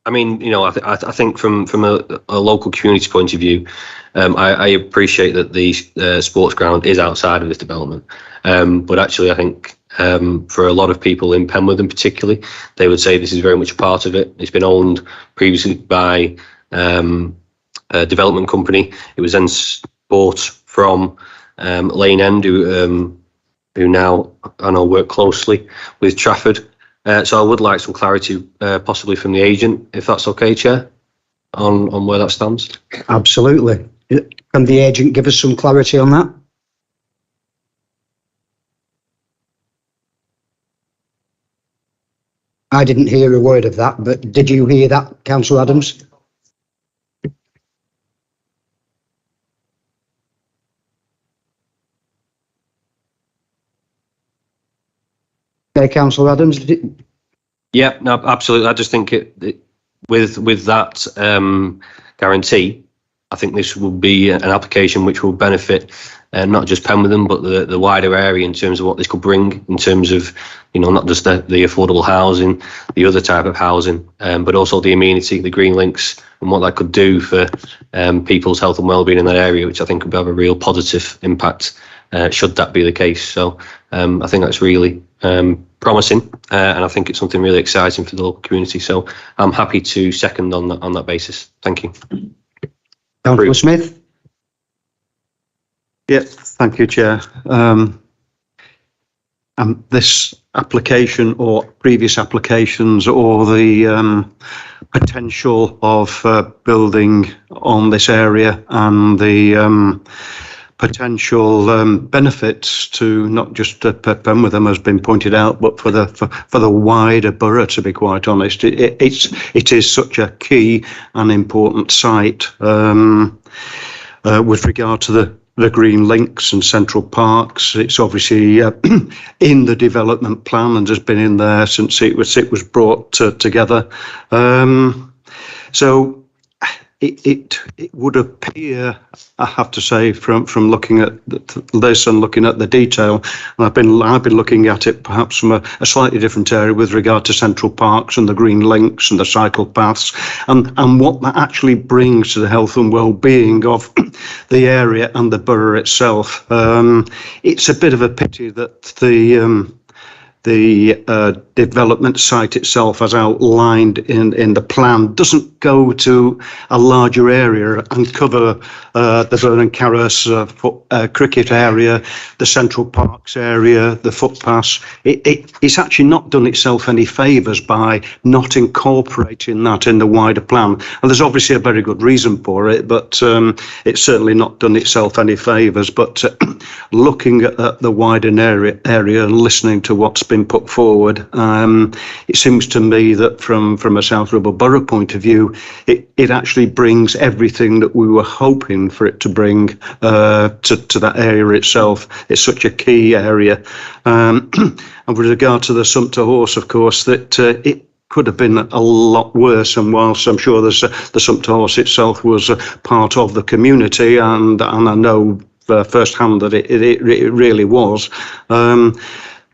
I mean, you know, I think from a local community point of view, I appreciate that the sports ground is outside of this development, but actually, I think for a lot of people in Penwortham particularly, they would say this is very much a part of it. It's been owned previously by a development company. It was then bought from Leyland, who now I know work closely with Trafford. So I would like some clarity, possibly from the agent, if that's okay, Chair, on where that stands. Absolutely. Can the agent give us some clarity on that? I didn't hear a word of that, but did you hear that, Councillor Adams? Okay, Councillor Adams. Yeah, no, absolutely. I just think with that guarantee, I think this will be an application which will benefit not just Penwortham, but the wider area in terms of what this could bring in terms of, you know, not just the affordable housing, the other type of housing, but also the amenity, the green links, and what that could do for people's health and well-being in that area, which I think would have a real positive impact should that be the case. So I think that's really promising, and I think it's something really exciting for the local community. So I'm happy to second on that basis. Thank you. Councillor Smith. Yeah, thank you, Chair. This application or previous applications or the potential of building on this area and the potential benefits to not just Penwortham has been pointed out, but for the wider borough. To be quite honest, it is such a key and important site with regard to the green links and central parks. It's obviously in the development plan and has been in there since it was brought together. So it would appear, I have to say, from looking at this and looking at the detail, and I've been looking at it perhaps from a slightly different area with regard to central parks and the green links and the cycle paths and what that actually brings to the health and well-being of the area and the borough itself. It's a bit of a pity that development site itself as outlined in the plan doesn't go to a larger area and cover the Vernon Carras cricket area, the Central Parks area, the footpaths. It's actually not done itself any favours by not incorporating that in the wider plan. And there's obviously a very good reason for it, but it's certainly not done itself any favours. But looking at the wider area and listening to what's been put forward, it seems to me that from a South Ribble Borough point of view, it actually brings everything that we were hoping for it to bring to that area itself. It's such a key area. And with regard to the Sumpter horse, of course, that it could have been a lot worse, and whilst I'm sure the Sumpter horse itself was part of the community, and I know firsthand that it really was,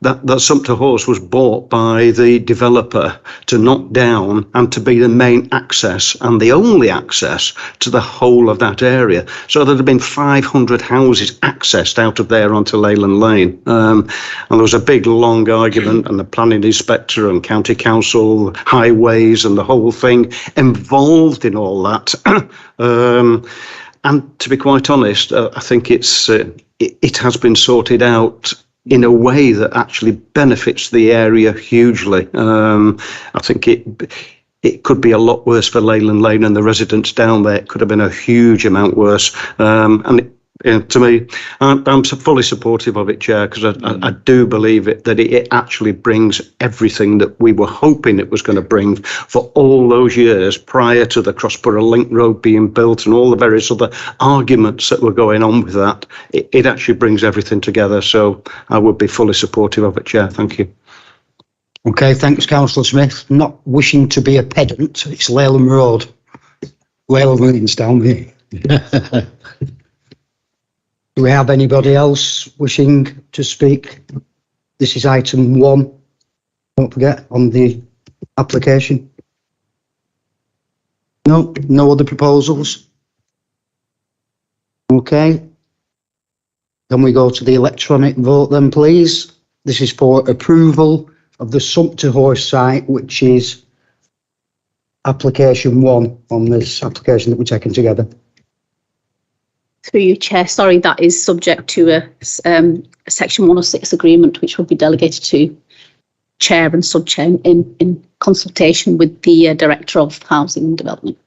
that Sumpter horse was bought by the developer to knock down and to be the main access and the only access to the whole of that area. So there had been 500 houses accessed out of there onto Leyland Lane. And there was a big, long argument, and the planning inspector and county council, highways and the whole thing involved in all that. And to be quite honest, I think it has been sorted out in a way that actually benefits the area hugely. I think it could be a lot worse for Leyland Lane and the residents down there. It could have been a huge amount worse. To me, I'm fully supportive of it, Chair, because I do believe that it actually brings everything that we were hoping it was going to bring for all those years prior to the Crossborough Link Road being built and all the various other arguments that were going on with that. It actually brings everything together. So I would be fully supportive of it, Chair. Thank you. Okay, thanks, Councillor Smith. Not wishing to be a pedant, it's Leyland Road. Leyland Lane's down here. Do we have anybody else wishing to speak? This is item 1, don't forget, on the application. No other proposals? Okay. Can we go to the electronic vote then, please? This is for approval of the Sumpter horse site, which is application 1 on this application that we're taking together. Through you, Chair. Sorry, that is subject to a Section 106 agreement, which will be delegated to Chair and Sub-Chair in consultation with the Director of Housing and Development.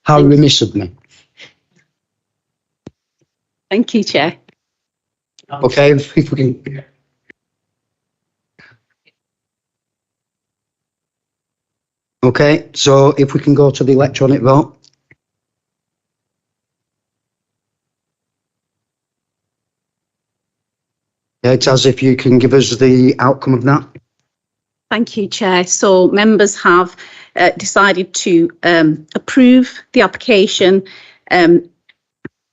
How remiss of me. Thank you, Chair. Okay, if we can. Okay, so if we can go to the electronic vote. It's as if you can give us the outcome of that. Thank you, Chair. So members have decided to approve the application,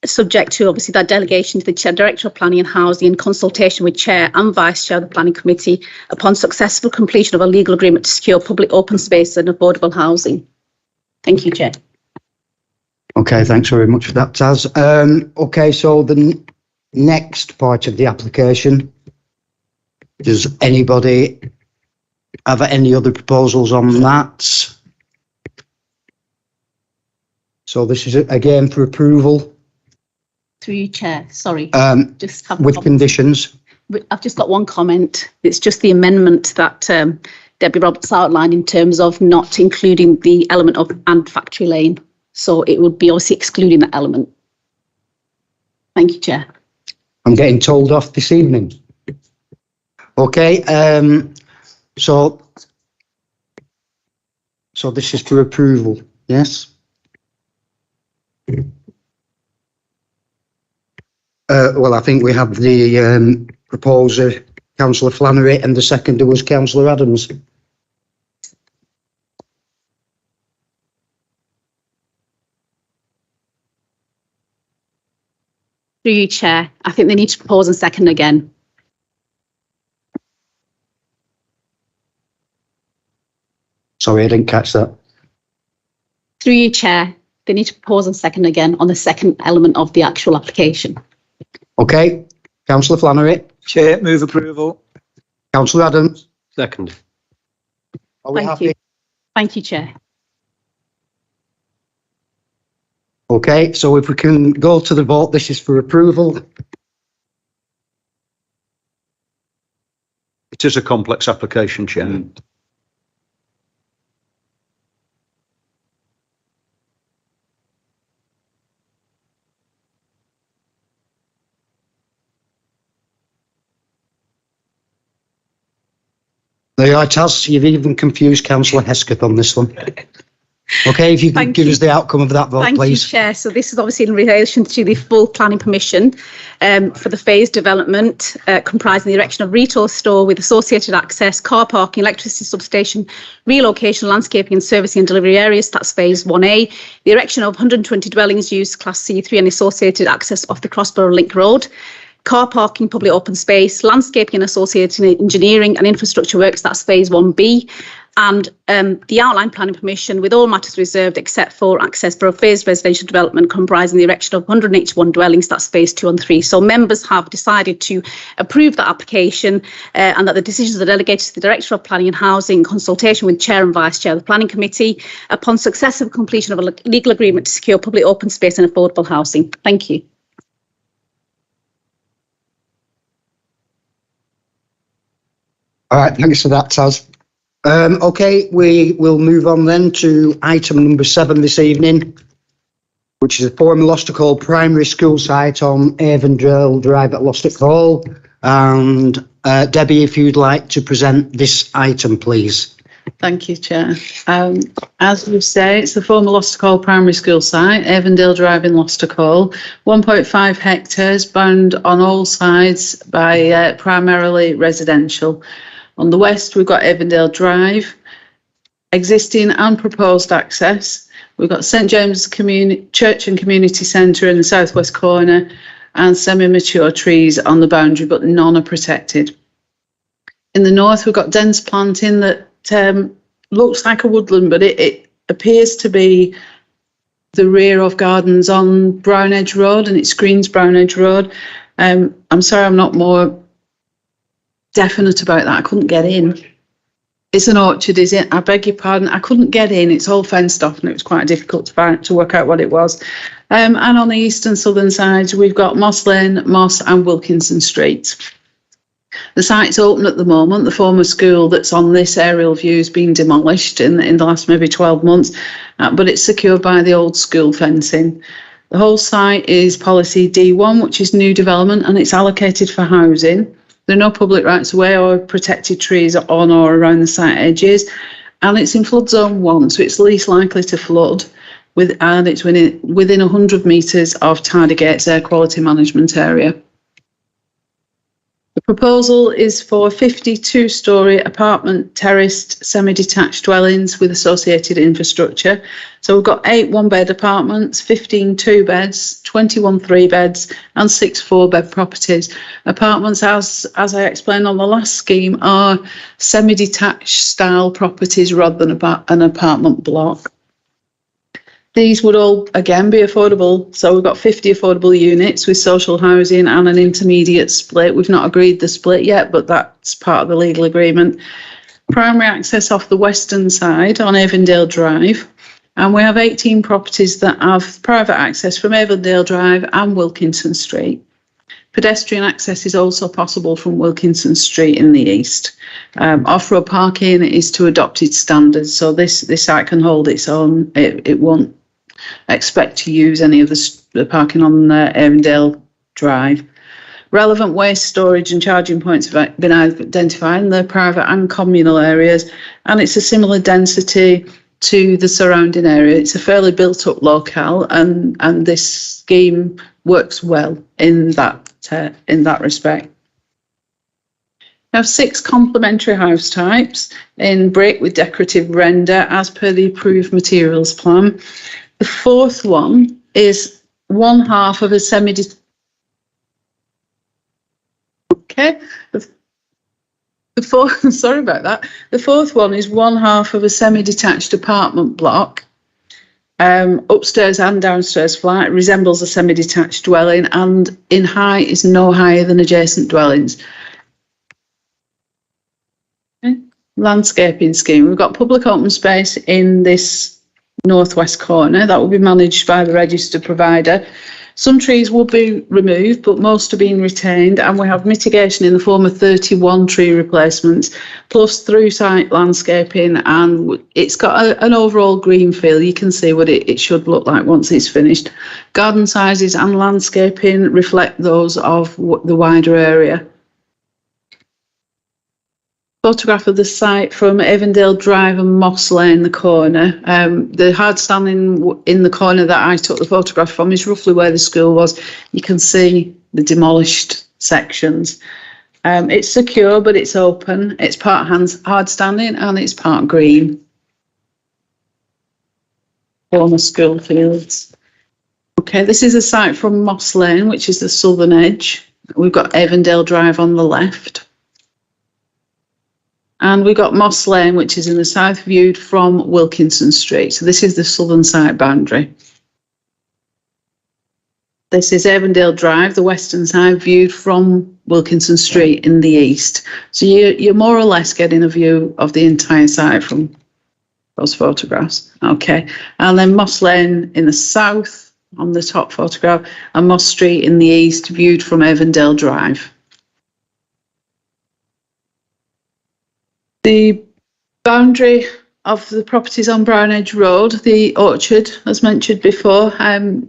subject to obviously that delegation to the Chair, Director of Planning and Housing in consultation with Chair and Vice Chair of the Planning Committee upon successful completion of a legal agreement to secure public open space and affordable housing. Thank you, Chair. Okay, thanks very much for that, Taz. Okay, so the next part of the application, does anybody have any other proposals on that? So this is again for approval. Through you, Chair. Sorry. Just have with conditions. I've just got one comment. It's just the amendment that Debbie Roberts outlined in terms of not including the element of and factory lane. So it would be obviously excluding that element. Thank you, Chair. I'm getting told off this evening. Okay, so this is for approval, yes? Well, I think we have the proposer, Councillor Flannery, and the seconder was Councillor Adams. Through you, Chair. I think they need to propose and second again. Sorry, I didn't catch that. Through you, Chair. They need to propose and second again on the second element of the actual application. Okay, Councillor Flannery. Chair, move approval. Councillor Adams. Second. Are we Thank happy? you. Thank you, Chair. Okay, so if we can go to the vote, this is for approval. It is a complex application, Chair. There it has. You've even confused Councillor Hesketh on this one. Okay, if you could give us the outcome of that vote, Thank please. you, Chair. So this is obviously in relation to the full planning permission for the phased development comprising the erection of retail store with associated access, car parking, electricity substation, relocation, landscaping and servicing and delivery areas. That's phase 1A. The erection of 120 dwellings used class C3 and associated access off the Crossborough Link Road. Car parking, public open space, landscaping and associated engineering and infrastructure works, that's phase 1B. And the outline planning permission with all matters reserved except for access for a phased residential development comprising the erection of 181 dwellings, that's phase 2 and 3. So members have decided to approve that application and that the decisions are delegated to the Director of Planning and Housing in consultation with Chair and Vice Chair of the Planning Committee upon successive completion of a legal agreement to secure public open space and affordable housing. Thank you. All right, thanks for that, Taz. Okay, we will move on then to item number 7 this evening, which is a former Lostock Hall primary school site on Avondale Drive at Lostock Hall. And Debbie, if you'd like to present this item, please. Thank you, Chair. As you say, it's the former Lostock Hall primary school site, Avondale Drive in Lostock Hall, 1.5 hectares, bound on all sides by primarily residential. On the west, we've got Avondale Drive, existing and proposed access. We've got St James Church and Community Centre in the southwest corner and semi-mature trees on the boundary, but none are protected. In the north, we've got dense planting that looks like a woodland, but it appears to be the rear of gardens on Brown Edge Road, and it screens Brown Edge Road. I'm sorry I'm not more definite about that. I couldn't get in. It's an orchard, is it? I beg your pardon. I couldn't get in. It's all fenced off and it was quite difficult to work out what it was. And on the east and southern sides, we've got Moss Lane, Moss and Wilkinson Street. The site's open at the moment. The former school that's on this aerial view has been demolished in the last maybe 12 months, but it's secured by the old school fencing. The whole site is policy D1, which is new development, and it's allocated for housing. There are no public rights of way or protected trees on or around the site edges, and it's in flood zone 1, so it's least likely to flood, and it's within 100 metres of Tidygate's air quality management area. The proposal is for 52-storey apartment terraced semi-detached dwellings with associated infrastructure. So we've got 8 one-bed apartments, 15 two-beds, 21 three-beds and 6 four-bed properties. Apartments, as I explained on the last scheme, are semi-detached style properties rather than an apartment block. These would all, again, be affordable. So we've got 50 affordable units with social housing and an intermediate split. We've not agreed the split yet, but that's part of the legal agreement. Primary access off the western side on Avondale Drive. And we have 18 properties that have private access from Avondale Drive and Wilkinson Street. Pedestrian access is also possible from Wilkinson Street in the east. Off-road parking is to adopted standards, so this site can hold its own. It won't expect to use any of the parking on Avondale Drive. Relevant waste storage and charging points have been identified in the private and communal areas, and it's a similar density to the surrounding area. It's a fairly built-up locale, and this scheme works well in that respect. We have 6 complementary house types in brick with decorative render as per the approved materials plan. The fourth one is one half of a semi-detached. Okay. Sorry about that. The fourth one is one half of a semi-detached apartment block. Upstairs and downstairs flat. It resembles a semi-detached dwelling and in height is no higher than adjacent dwellings. Okay. landscaping scheme. We've got public open space in this northwest corner that will be managed by the registered provider. Some trees will be removed, but most are being retained, and we have mitigation in the form of 31 tree replacements, plus through site landscaping, and it's got an overall green feel. You can see what it should look like once it's finished. Garden sizes and landscaping reflect those of the wider area. Photograph of the site from Avondale Drive and Moss Lane, the corner. The hard standing in the corner that I took the photograph from is roughly where the school was. You can see the demolished sections. It's secure, but it's open. It's part hard standing and it's part green. Former school fields. Okay, this is a site from Moss Lane, which is the southern edge. We've got Avondale Drive on the left. And we've got Moss Lane, which is in the south, viewed from Wilkinson Street. So this is the southern site boundary. This is Avondale Drive, the western side, viewed from Wilkinson Street in the east. So you're more or less getting a view of the entire site from those photographs. Okay. And then Moss Lane in the south on the top photograph, and Moss Street in the east, viewed from Avondale Drive. The boundary of the properties on Brown Edge Road, the orchard, as mentioned before,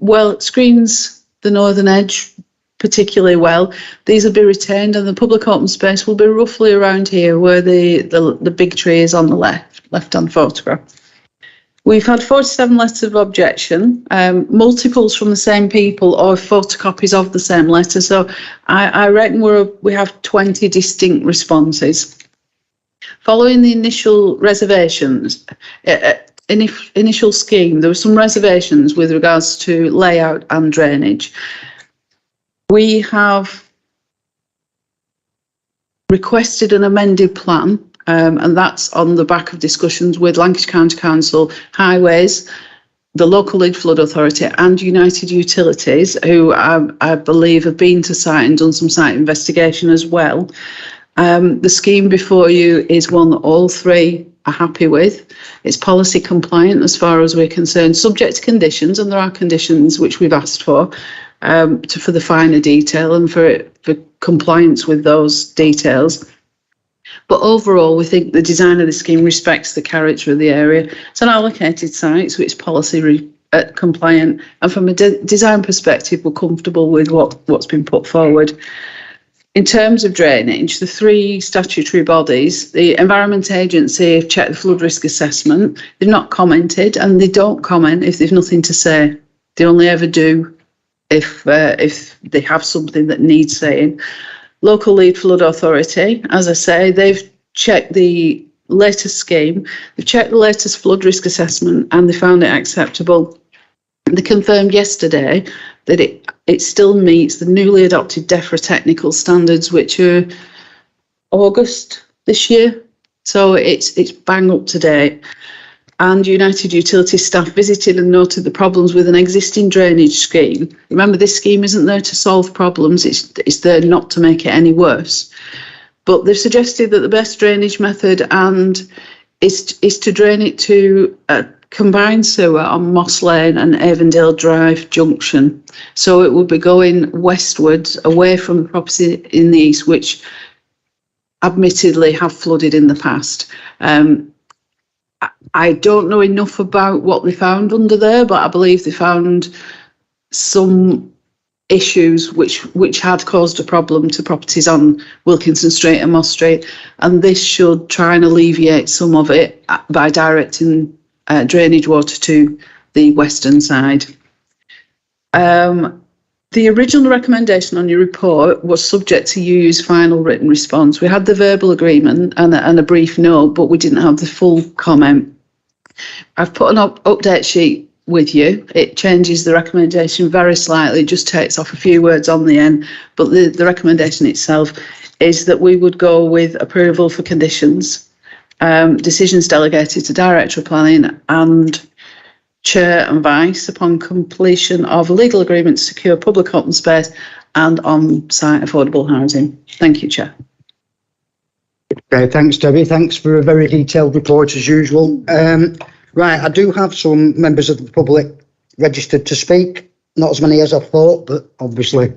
well, screens the northern edge particularly well. These will be retained, and the public open space will be roughly around here where the big tree is on the left-hand photograph. We've had 47 letters of objection, multiples from the same people or photocopies of the same letter. So I reckon we have 20 distinct responses. Following the initial reservations, initial scheme, there were some reservations with regards to layout and drainage. We have requested an amended plan, and that's on the back of discussions with Lancashire County Council, Highways, the local lead flood authority and United Utilities, who I believe have been to site and done some site investigation as well. The scheme before you is one that all three are happy with. It's policy compliant as far as we're concerned, subject to conditions, and there are conditions which we've asked for the finer detail and for compliance with those details. But overall, we think the design of the scheme respects the character of the area. It's an allocated site, so it's policy compliant, and from a design perspective, we're comfortable with what's been put forward. In terms of drainage, the three statutory bodies, the Environment Agency have checked the flood risk assessment. They've not commented, and they don't comment if they've nothing to say. They only ever do if they have something that needs saying. Local lead flood authority, as I say, they've checked the latest scheme, they've checked the latest flood risk assessment, and they found it acceptable. They confirmed yesterday that it still meets the newly adopted DEFRA technical standards, which are August this year. So it's bang up to date. And United Utilities staff visited and noted the problems with an existing drainage scheme. Remember, this scheme isn't there to solve problems, it's there not to make it any worse. But they've suggested that the best drainage method is to drain it to a combined sewer on Moss Lane and Avondale Drive junction. So it will be going westwards away from the property in the east, which admittedly have flooded in the past. I don't know enough about what they found under there, but I believe they found some issues which had caused a problem to properties on Wilkinson Street and Moss Street, and this should try and alleviate some of it by directing drainage water to the western side. The original recommendation on your report was subject to UU's final written response. We had the verbal agreement and a brief note, but we didn't have the full comment. I've put an update sheet with you. It changes the recommendation very slightly, just takes off a few words on the end, but the recommendation itself is that we would go with approval for conditions, decisions delegated to Director of Planning and Chair and Vice upon completion of a legal agreement to secure public open space and on-site affordable housing. Thank you, Chair. Okay, thanks, Debbie. Thanks for a very detailed report as usual. Right, I do have some members of the public registered to speak. Not as many as I thought, but obviously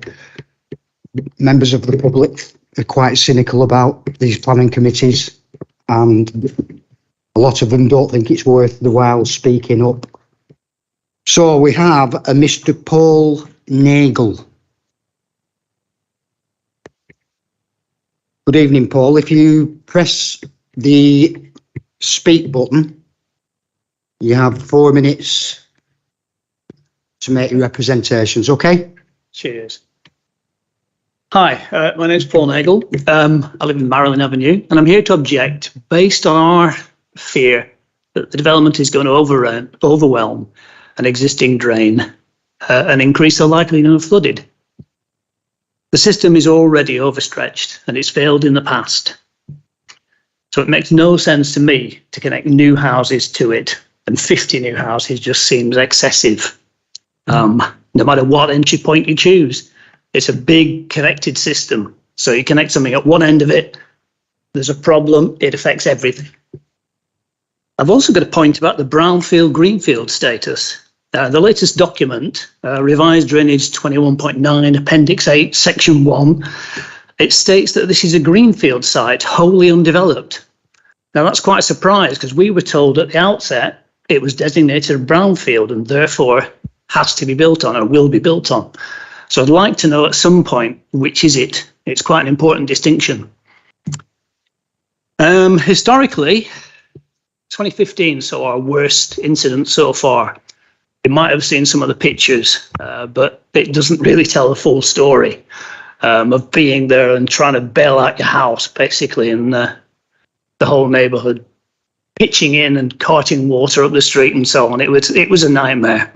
members of the public are quite cynical about these planning committees, and a lot of them don't think it's worth the while speaking up. So we have a Mr. Paul Nagel. Good evening, Paul. If you press the speak button, you have 4 minutes to make your representations, okay? Cheers. Hi, my name's Paul Nagel. I live in Maryland Avenue, and I'm here to object based on our fear that the development is going to overwhelm an existing drain and increase the likelihood of flooded. The system is already overstretched and it's failed in the past. So it makes no sense to me to connect new houses to it, and 50 new houses just seems excessive. No matter what entry point you choose, it's a big connected system. So you connect something at one end of it, there's a problem, it affects everything. I've also got a point about the brownfield greenfield status. The latest document, revised drainage 21.9 appendix 8 section 1, it states that this is a greenfield site wholly undeveloped. Now that's quite a surprise, because we were told at the outset it was designated a brownfield and therefore has to be built on or will be built on. So I'd like to know at some point, which is it? It's quite an important distinction. Historically, 2015 saw our worst incident so far. You might have seen some of the pictures, but it doesn't really tell the full story of being there and trying to bail out your house, basically, and the whole neighbourhood pitching in and carting water up the street and so on. It was a nightmare.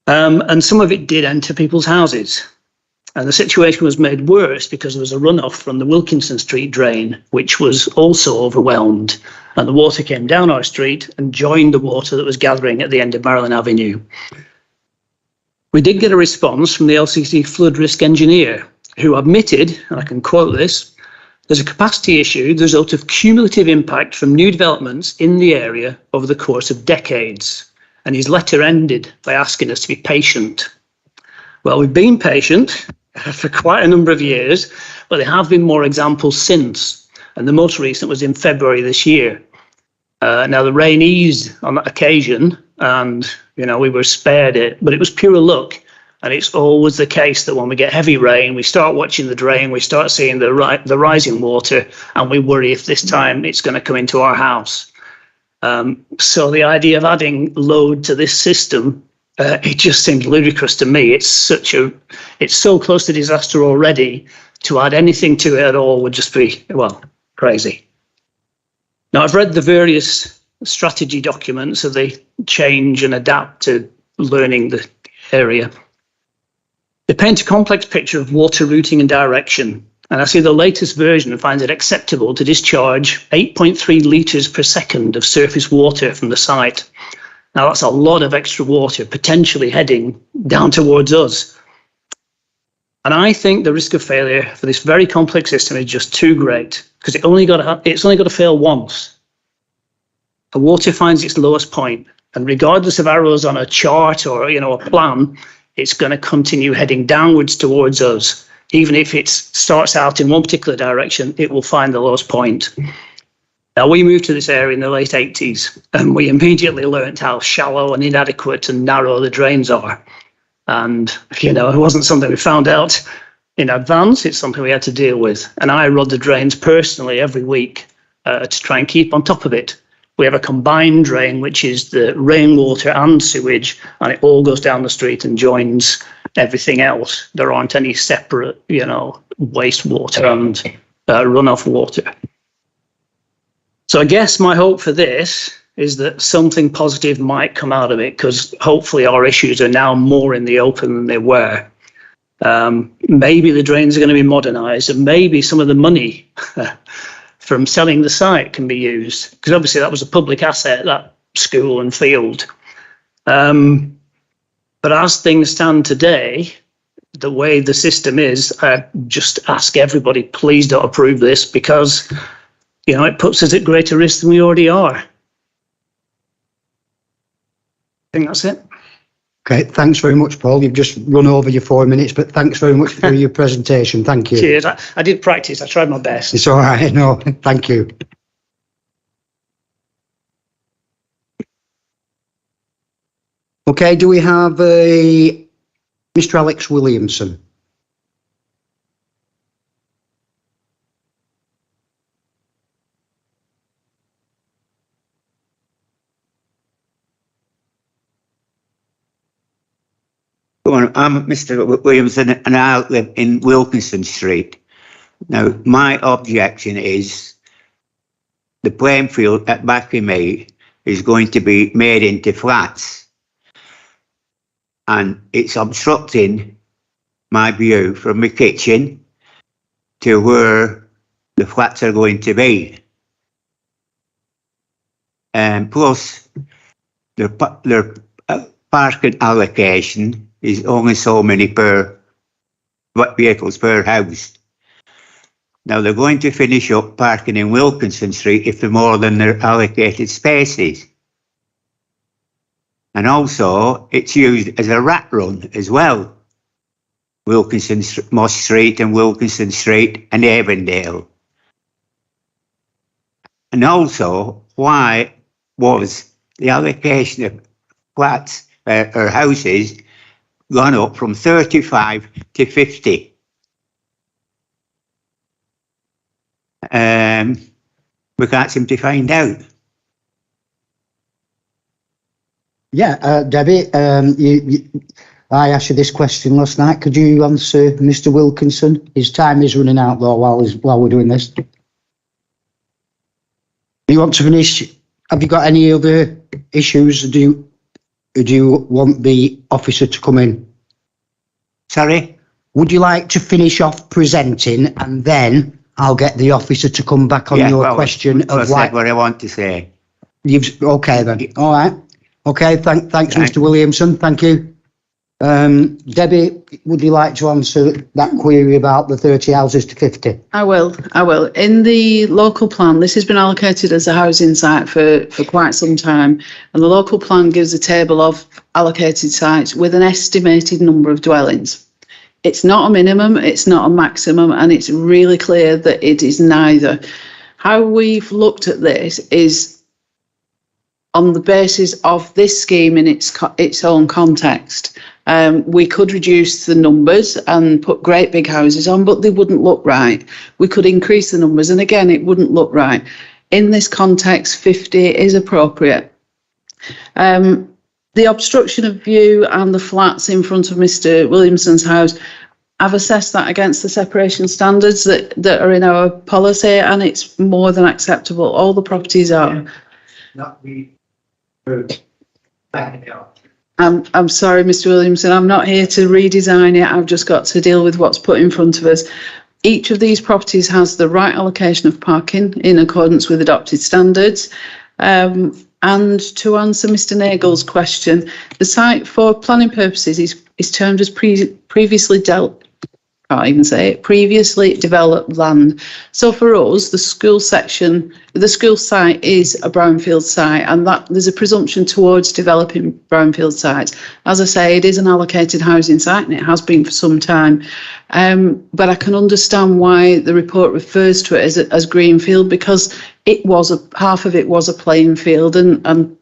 And some of it did enter people's houses. And the situation was made worse because there was a runoff from the Wilkinson Street drain, which was also overwhelmed. And the water came down our street and joined the water that was gathering at the end of Maryland Avenue. We did get a response from the LCC flood risk engineer, who admitted, and I can quote this, there's a capacity issue the result of cumulative impact from new developments in the area over the course of decades. And his letter ended by asking us to be patient. Well, we've been patient for quite a number of years, but there have been more examples since. And the most recent was in February this year. Now, the rain eased on that occasion and, we were spared it, but it was pure luck. And it's always the case that when we get heavy rain, we start watching the drain, we start seeing the rising water, and we worry if this time it's going to come into our house. So the idea of adding load to this system, it just seems ludicrous to me. It's so close to disaster already. To add anything to it at all would just be, well, crazy. Now, I've read the various strategy documents of the change and adapt to learning the area. They paint a complex picture of water routing and direction, and I see the latest version finds it acceptable to discharge 8.3 litres per second of surface water from the site. Now, that's a lot of extra water potentially heading down towards us. And I think the risk of failure for this very complex system is just too great, because it's only got to fail once. The water finds its lowest point, and regardless of arrows on a chart or a plan, it's going to continue heading downwards towards us. Even if it starts out in one particular direction, it will find the lowest point. Now, we moved to this area in the late 80s, and we immediately learnt how shallow and inadequate and narrow the drains are. And, it wasn't something we found out in advance, it's something we had to deal with. And I rod the drains personally every week to try and keep on top of it. We have a combined drain, which is the rainwater and sewage, and it all goes down the street and joins everything else. There aren't any separate, wastewater and runoff water. So I guess my hope for this is that something positive might come out of it, because hopefully our issues are now more in the open than they were. Maybe the drains are going to be modernised, and maybe some of the money from selling the site can be used, because obviously that was a public asset, that school and field. But as things stand today, the way the system is, I just ask everybody, please don't approve this, because it puts us at greater risk than we already are. I think that's it. Okay, thanks very much, Paul. You've just run over your 4 minutes, but thanks very much for your presentation. Thank you. Cheers. I did practice. I tried my best. It's all right. No, thank you. Okay, do we have Mr. Alex Williamson? I'm Mr. Williamson and I live in Wilkinson Street. Now, my objection is the playing field at back of me is going to be made into flats and it's obstructing my view from my kitchen to where the flats are going to be. And plus, their parking allocation is only so many vehicles per house. Now they're going to finish up parking in Wilkinson Street if they're more than their allocated spaces. And also it's used as a rat run as well. Wilkinson, Moss Street and Wilkinson Street and Avondale. And also, why was the allocation of flats or houses gone up from 35 to 50? We can't seem to find out. Yeah, Debbie, I asked you this question last night. Could you answer Mr. Wilkinson? His time is running out though while we're doing this. Do you want to finish? Have you got any other issues? Do you want the officer to come in? Sorry? Would you like to finish off presenting and then I'll get the officer to come back on your question I've of said what I want to say. Okay then. All right. Okay. Thanks, Mr. Williamson. Thank you. Debbie, would you like to answer that query about the 30 houses to 50? I will. In the local plan, this has been allocated as a housing site for quite some time, and the local plan gives a table of allocated sites with an estimated number of dwellings. It's not a minimum, it's not a maximum, and it's really clear that it is neither. How we've looked at this is on the basis of this scheme in its own context. We could reduce the numbers and put great big houses on, but they wouldn't look right. We could increase the numbers, and again, it wouldn't look right. In this context, 50 is appropriate. The obstruction of view and the flats in front of Mr. Williamson's house, I've assessed that against the separation standards that are in our policy, and it's more than acceptable. All the properties are. I'm sorry, Mr. Williamson, I'm not here to redesign it. I've just got to deal with what's put in front of us. Each of these properties has the right allocation of parking in accordance with adopted standards. And to answer Mr. Nagel's question, the site for planning purposes is termed as previously developed land. So for us, the school site is a brownfield site, and that there's a presumption towards developing brownfield sites. As I say, it is an allocated housing site, and it has been for some time. But I can understand why the report refers to it as greenfield, because half of it was a playing field, and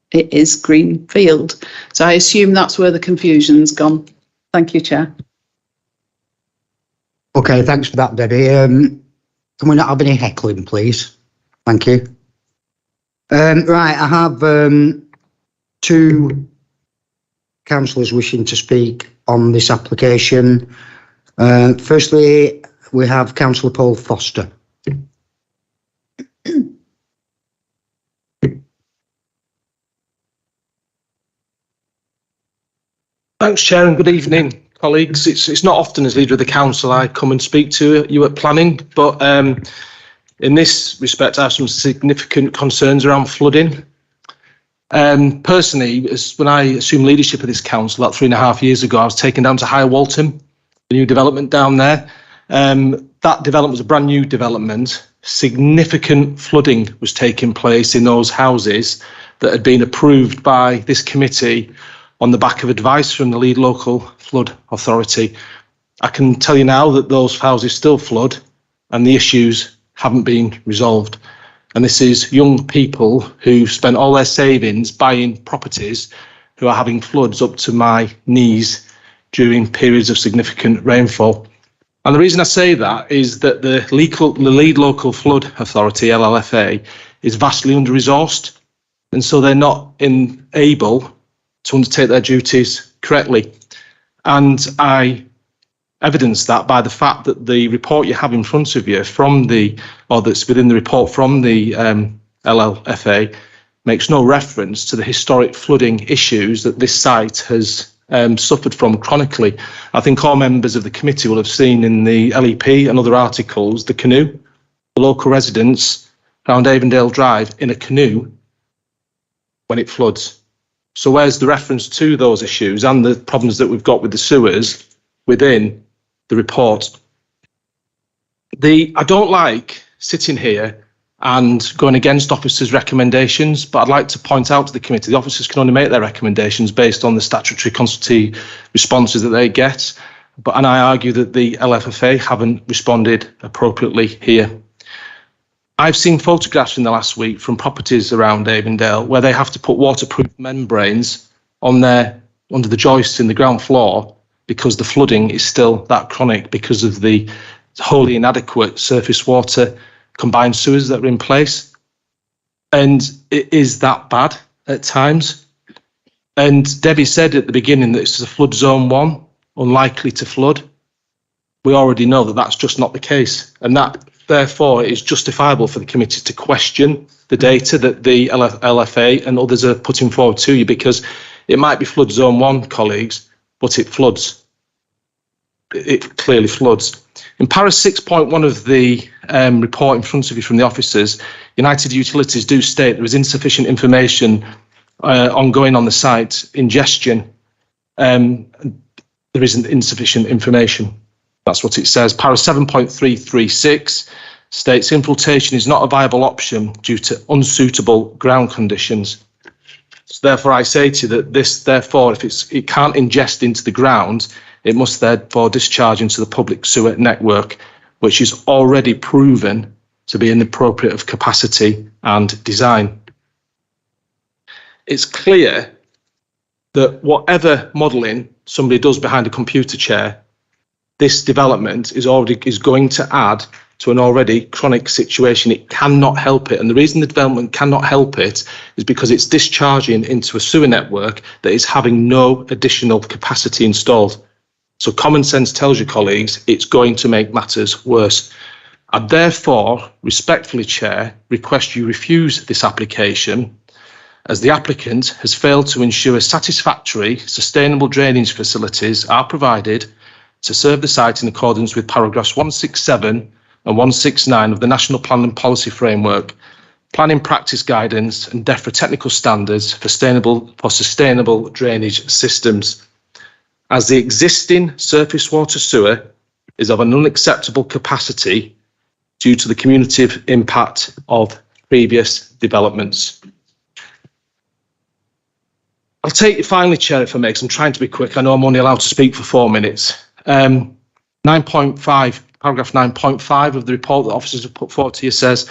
it is greenfield. So I assume that's where the confusion's gone. Thank you, Chair. Okay, thanks for that, Debbie. Can we not have any heckling, please? Thank you. Right, I have two councillors wishing to speak on this application. Firstly, we have Councillor Paul Foster. Thanks, Chair, and good evening, colleagues. It's not often as leader of the council I come and speak to you at planning, but in this respect I have some significant concerns around flooding. Personally, when I assumed leadership of this council about 3.5 years ago, I was taken down to High Waltham, the new development down there. that development was a brand new development. Significant flooding was taking place in those houses that had been approved by this committee on the back of advice from the lead local flood authority. I can tell you now that those houses still flood and the issues haven't been resolved. And this is young people who spent all their savings buying properties who are having floods up to my knees during periods of significant rainfall. And the reason I say that is that the lead local flood authority, LLFA, is vastly under-resourced. And so they're not able to undertake their duties correctly. And I evidence that by the fact that the report you have in front of you that's within the report from the LLFA makes no reference to the historic flooding issues that this site has suffered from chronically. I think all members of the committee will have seen in the LEP and other articles the canoe, the local residents around Avondale Drive in a canoe when it floods. So where's the reference to those issues and the problems that we've got with the sewers within the report? I don't like sitting here and going against officers' recommendations, but I'd like to point out to the committee the officers can only make their recommendations based on the statutory consultee responses that they get. And I argue that the LFFA haven't responded appropriately here. I've seen photographs in the last week from properties around Avondale where they have to put waterproof membranes under the joists in the ground floor because the flooding is still that chronic because of the wholly inadequate surface water combined sewers that are in place. And it is that bad at times. And Debbie said at the beginning that it's a flood zone 1, unlikely to flood. We already know that that's just not the case. And that, therefore, is justifiable for the committee to question the data that the LFA and others are putting forward to you, because it might be flood zone 1, colleagues, but it floods. It clearly floods. In para 6.1 of the report in front of you from the officers, United Utilities do state there is insufficient information ongoing on the site. Ingestion, there isn't insufficient information. That's what it says. Para 7.336 states infiltration is not a viable option due to unsuitable ground conditions. So therefore, I say to you that this, therefore, if it can't ingest into the ground, it must therefore discharge into the public sewer network, which is already proven to be inappropriate of capacity and design. It's clear that whatever modelling somebody does behind a computer chair, this development is going to add to an already chronic situation. It cannot help it. And the reason the development cannot help it is because it's discharging into a sewer network that is having no additional capacity installed. So common sense tells you, colleagues, it's going to make matters worse. I therefore, respectfully, Chair, request you refuse this application, as the applicant has failed to ensure satisfactory, sustainable drainage facilities are provided to serve the site in accordance with paragraphs 167 and 169 of the National Plan and Policy Framework, Planning Practice Guidance and DEFRA Technical Standards for sustainable drainage systems, as the existing surface water sewer is of an unacceptable capacity due to the cumulative impact of previous developments. I'll take you finally, Chair, if I may, because I'm trying to be quick. I know I'm only allowed to speak for 4 minutes. 9.5, paragraph 9.5 of the report that officers have put forward to you says,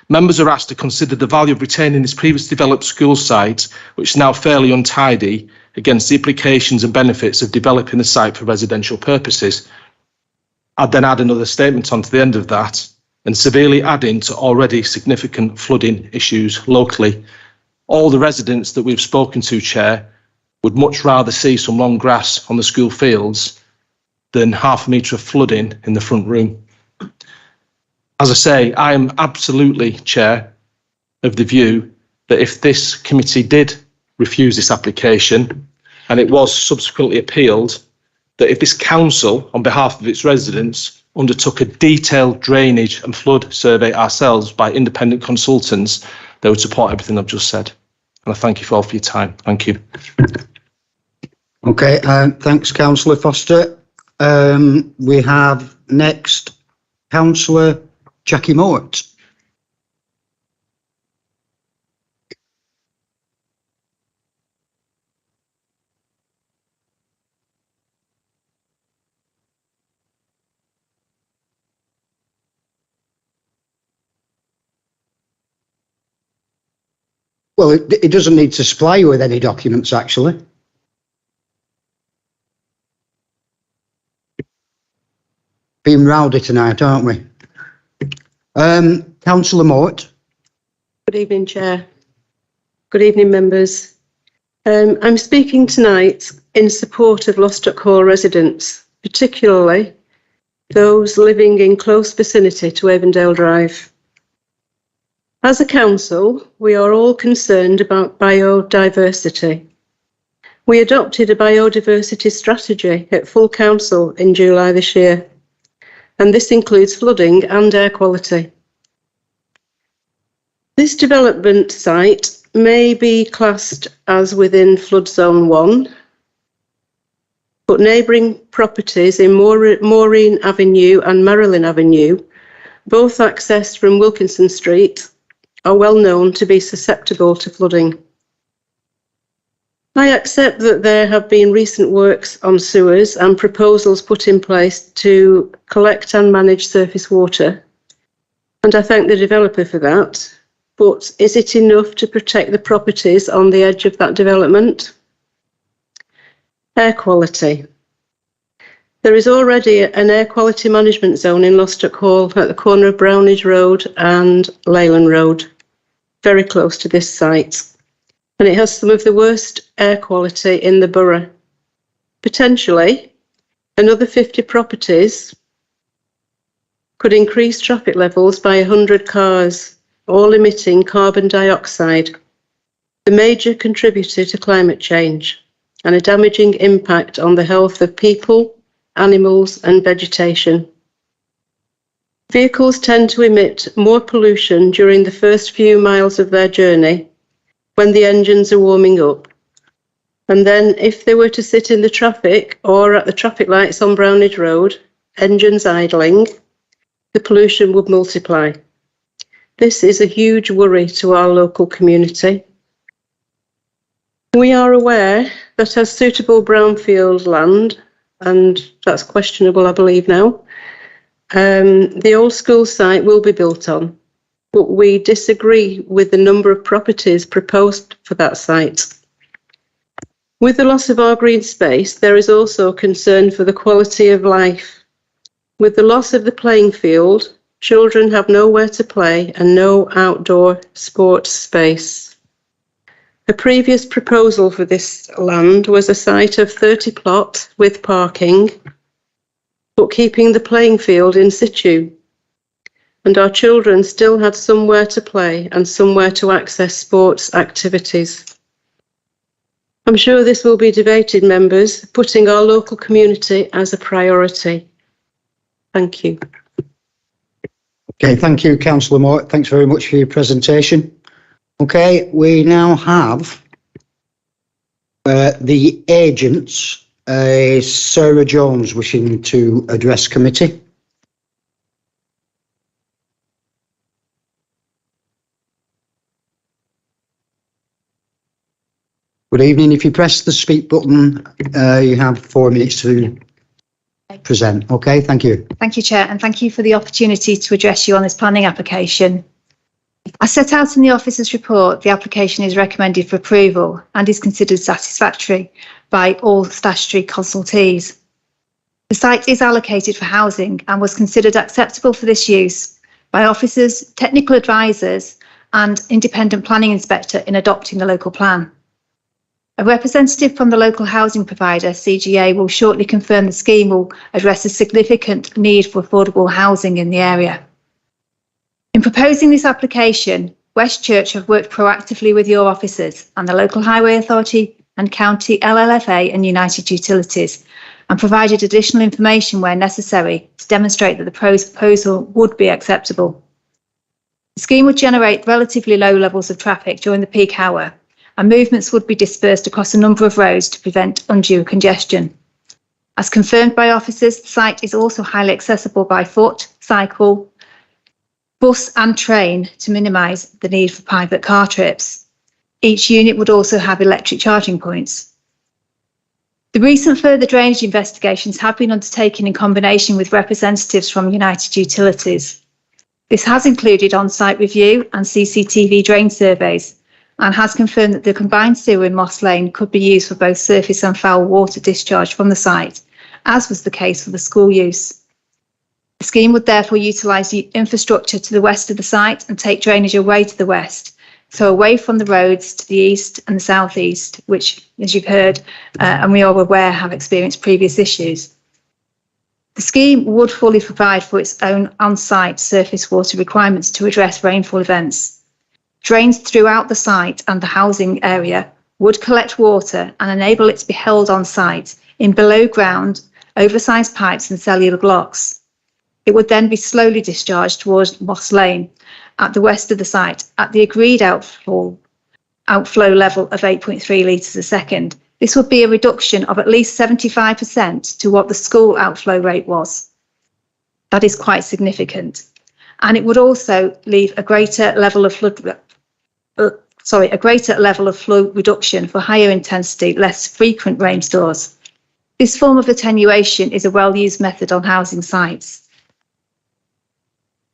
members are asked to consider the value of retaining this previously developed school site, which is now fairly untidy, against the implications and benefits of developing the site for residential purposes. I'd then add another statement onto the end of that, and severely adding to already significant flooding issues locally. All the residents that we've spoken to, Chair, would much rather see some long grass on the school fields than half a metre of flooding in the front room. As I say, I am absolutely, Chair, of the view that if this committee did refuse this application and it was subsequently appealed, that if this council, on behalf of its residents, undertook a detailed drainage and flood survey ourselves by independent consultants, they would support everything I've just said. And I thank you all for your time. Thank you. Okay, thanks, Councillor Foster. We have next Councillor Jackie Mort. Well, it doesn't need to supply you with any documents, actually. Being rowdy tonight, aren't we? Councillor Mort. Good evening, Chair. Good evening, members. I'm speaking tonight in support of Lostock Hall residents, particularly those living in close vicinity to Avondale Drive. As a council, we are all concerned about biodiversity. We adopted a biodiversity strategy at full council in July this year, and this includes flooding and air quality. This development site may be classed as within flood zone 1, but neighbouring properties in Maureen Avenue and Marilyn Avenue, both accessed from Wilkinson Street, are well known to be susceptible to flooding. I accept that there have been recent works on sewers and proposals put in place to collect and manage surface water, and I thank the developer for that. But is it enough to protect the properties on the edge of that development? Air quality. There is already an air quality management zone in Lostock Hall at the corner of Brownage Road and Leyland Road, very close to this site, and it has some of the worst air quality in the borough. Potentially, another 50 properties could increase traffic levels by 100 cars, all emitting carbon dioxide, the major contributor to climate change, and a damaging impact on the health of people, animals and vegetation. Vehicles tend to emit more pollution during the first few miles of their journey when the engines are warming up. And then if they were to sit in the traffic or at the traffic lights on Brownage Road, engines idling, the pollution would multiply. This is a huge worry to our local community. We are aware that as suitable brownfield land, and that's questionable, I believe now, the old school site will be built on, but we disagree with the number of properties proposed for that site. With the loss of our green space, there is also concern for the quality of life. With the loss of the playing field, children have nowhere to play and no outdoor sports space. A previous proposal for this land was a site of 30 plots with parking, but keeping the playing field in situ. And our children still had somewhere to play and somewhere to access sports activities. I'm sure this will be debated, members, putting our local community as a priority. Thank you. Okay, thank you, Councillor Mort. Thanks very much for your presentation. Okay, we now have the agents. Sarah Jones wishing to address committee. Good evening. If you press the speak button, you have 4 minutes to present. Okay, thank you. Thank you, Chair, and thank you for the opportunity to address you on this planning application. As set out in the officer's report, the application is recommended for approval and is considered satisfactory by all statutory consultees. The site is allocated for housing and was considered acceptable for this use by officers, technical advisors and independent planning inspector in adopting the local plan. A representative from the local housing provider, CGA, will shortly confirm the scheme will address a significant need for affordable housing in the area. In proposing this application, West Church have worked proactively with your officers and the local highway authority and county LLFA and United Utilities, and provided additional information where necessary to demonstrate that the proposal would be acceptable. The scheme would generate relatively low levels of traffic during the peak hour, and movements would be dispersed across a number of roads to prevent undue congestion. As confirmed by officers, the site is also highly accessible by foot, cycle, bus and train to minimise the need for private car trips. Each unit would also have electric charging points. The recent further drainage investigations have been undertaken in combination with representatives from United Utilities. This has included on-site review and CCTV drain surveys and has confirmed that the combined sewer in Moss Lane could be used for both surface and foul water discharge from the site, as was the case for the school use. The scheme would therefore utilise the infrastructure to the west of the site and take drainage away to the west, so away from the roads to the east and the southeast, which, as you've heard, and we are aware, have experienced previous issues. The scheme would fully provide for its own on-site surface water requirements to address rainfall events. Drains throughout the site and the housing area would collect water and enable it to be held on site in below ground, oversized pipes and cellular blocks. It would then be slowly discharged towards Moss Lane at the west of the site at the agreed outflow level of 8.3 litres a second. This would be a reduction of at least 75% to what the school outflow rate was. That is quite significant. And it would also leave a greater level of flow reduction for higher intensity, less frequent rainstores. This form of attenuation is a well-used method on housing sites.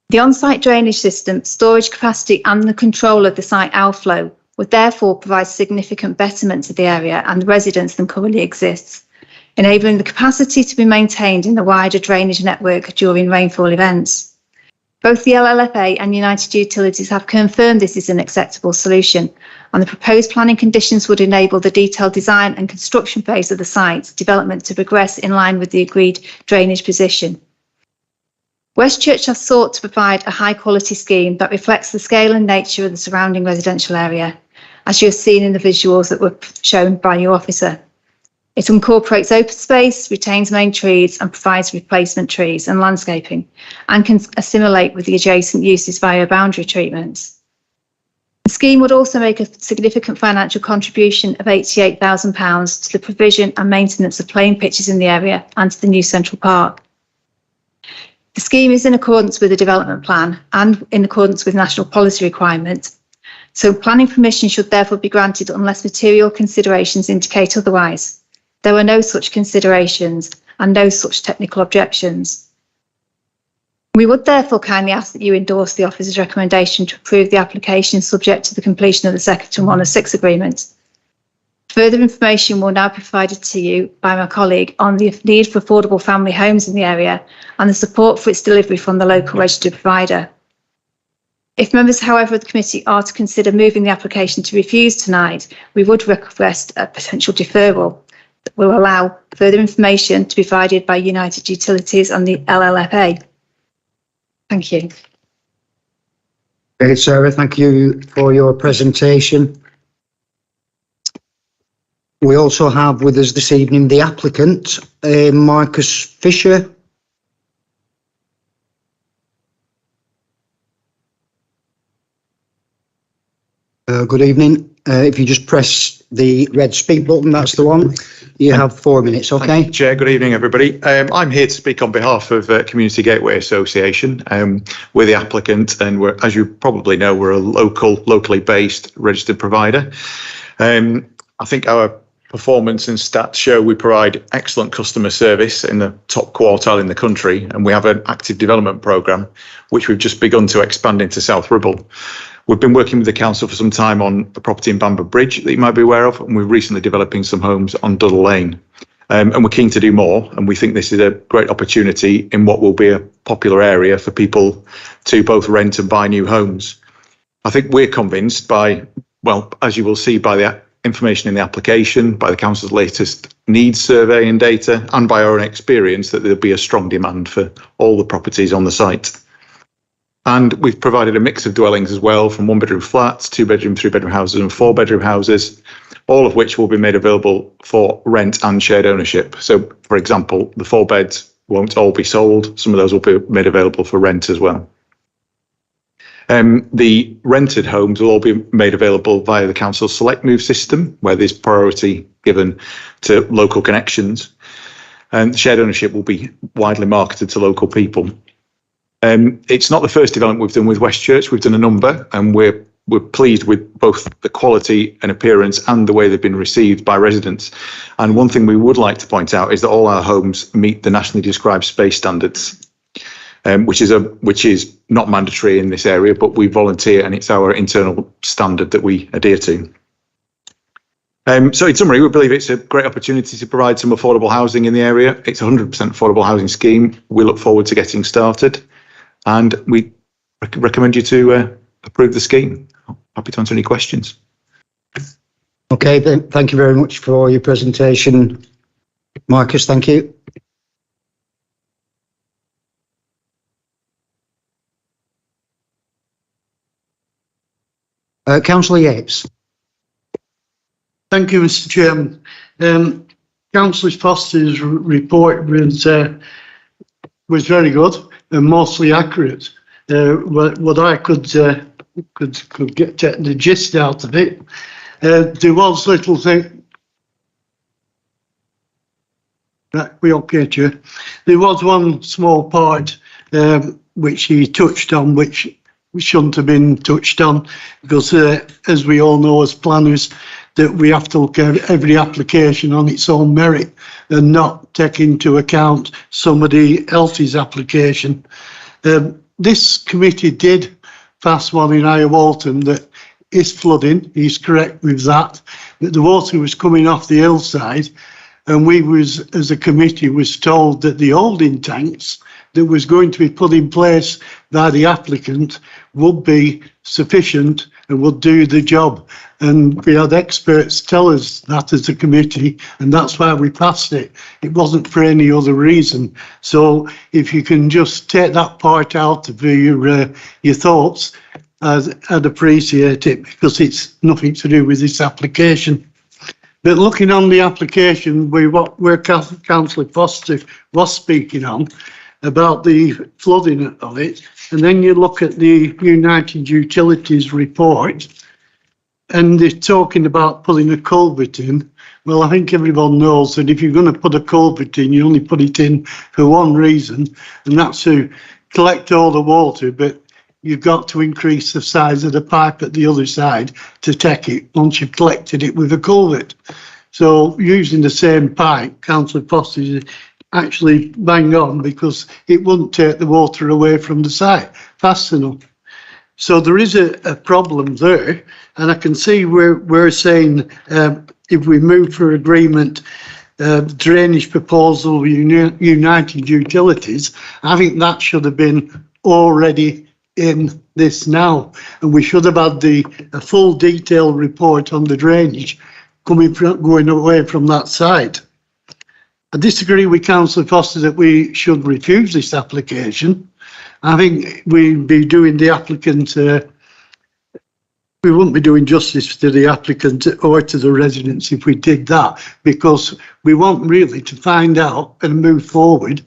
The on-site drainage system, storage capacity and the control of the site outflow would therefore provide significant betterment to the area and the residents than currently exists, enabling the capacity to be maintained in the wider drainage network during rainfall events. Both the LLFA and United Utilities have confirmed this is an acceptable solution, and the proposed planning conditions would enable the detailed design and construction phase of the site development to progress in line with the agreed drainage position. Westchurch has sought to provide a high-quality scheme that reflects the scale and nature of the surrounding residential area, as you have seen in the visuals that were shown by your officer. It incorporates open space, retains main trees and provides replacement trees and landscaping, and can assimilate with the adjacent uses via boundary treatments. The scheme would also make a significant financial contribution of £88,000 to the provision and maintenance of playing pitches in the area and to the new Central Park. The scheme is in accordance with the development plan and in accordance with national policy requirements, so planning permission should therefore be granted unless material considerations indicate otherwise. There were no such considerations and no such technical objections. We would therefore kindly ask that you endorse the officer's recommendation to approve the application subject to the completion of the Section 106 agreement. Further information will now be provided to you by my colleague on the need for affordable family homes in the area and the support for its delivery from the local registered provider. If members, however, of the committee are to consider moving the application to refuse tonight, we would request a potential deferral that will allow further information to be provided by United Utilities and the LLFA. Thank you. Okay, Sarah, thank you for your presentation. We also have with us this evening the applicant, Marcus Fisher. Good evening. If you just press the red speak button, that's the one. You have 4 minutes, okay? Thank you, Chair. Good evening, everybody. I'm here to speak on behalf of Community Gateway Association. We're the applicant, and as you probably know, we're a locally based registered provider. I think our performance and stats show we provide excellent customer service in the top quartile in the country, and we have an active development programme which we've just begun to expand into South Ribble. We've been working with the council for some time on a property in Bamber Bridge that you might be aware of, and we're recently developing some homes on Duddle Lane. And we're keen to do more, and we think this is a great opportunity in what will be a popular area for people to both rent and buy new homes. I think we're convinced by, well, as you will see by the information in the application, by the council's latest needs survey and data, and by our own experience, that there'll be a strong demand for all the properties on the site. And we've provided a mix of dwellings as well, from 1-bedroom flats, 2-bedroom, 3-bedroom houses and 4-bedroom houses, all of which will be made available for rent and shared ownership. So, for example, the 4 beds won't all be sold. Some of those will be made available for rent as well. The rented homes will all be made available via the council's Select Move system, where there's priority given to local connections. and shared ownership will be widely marketed to local people. It's not the first development we've done with Westchurch. We've done a number, and we're pleased with both the quality and appearance and the way they've been received by residents. And one thing we would like to point out is that all our homes meet the nationally described space standards, which is not mandatory in this area, but we volunteer and it's our internal standard that we adhere to. So in summary, we believe it's a great opportunity to provide some affordable housing in the area. It's a 100% affordable housing scheme. We look forward to getting started, and we recommend you to approve the scheme. Happy to answer any questions. Okay, thank you very much for your presentation, Marcus. Thank you. Councillor Yates. Thank you, Mr. Chairman. Councillor Foster's report was very good and mostly accurate. What I could get the gist out of it. There was little thing. Right, we okay, Chair. There was one small part which he touched on, which shouldn't have been touched on, because as we all know as planners, that we have to look at every application on its own merit and not take into account somebody else's application. This committee did pass one in Higher Waltham that is flooding. He's correct with that, but the water was coming off the hillside, and we was, as a committee, was told that the holding tanks that was going to be put in place by the applicant would be sufficient and would do the job. And we had experts tell us that as a committee, and that's why we passed it. It wasn't for any other reason. So if you can just take that part out of your thoughts, I'd appreciate it, because it's nothing to do with this application. But looking on the application, where Councillor Foster was speaking on, about the flooding of it, and then you look at the United Utilities report, and they're talking about putting a culvert in. Well, I think everyone knows that if you're going to put a culvert in, you only put it in for one reason, and that's to collect all the water, but you've got to increase the size of the pipe at the other side to take it once you've collected it with a culvert. So using the same pipe, Councillor Foster is actually bang on, because it wouldn't take the water away from the site fast enough. So there is a problem there, and I can see we're saying if we move for agreement, drainage proposal with United Utilities, I think that should have been already in this now, and we should have had a full detailed report on the drainage going away from that site. I disagree with Councillor Foster that we should refuse this application. I think we'd be doing the applicant, we wouldn't be doing justice to the applicant or to the residents if we did that, because we want really to find out and move forward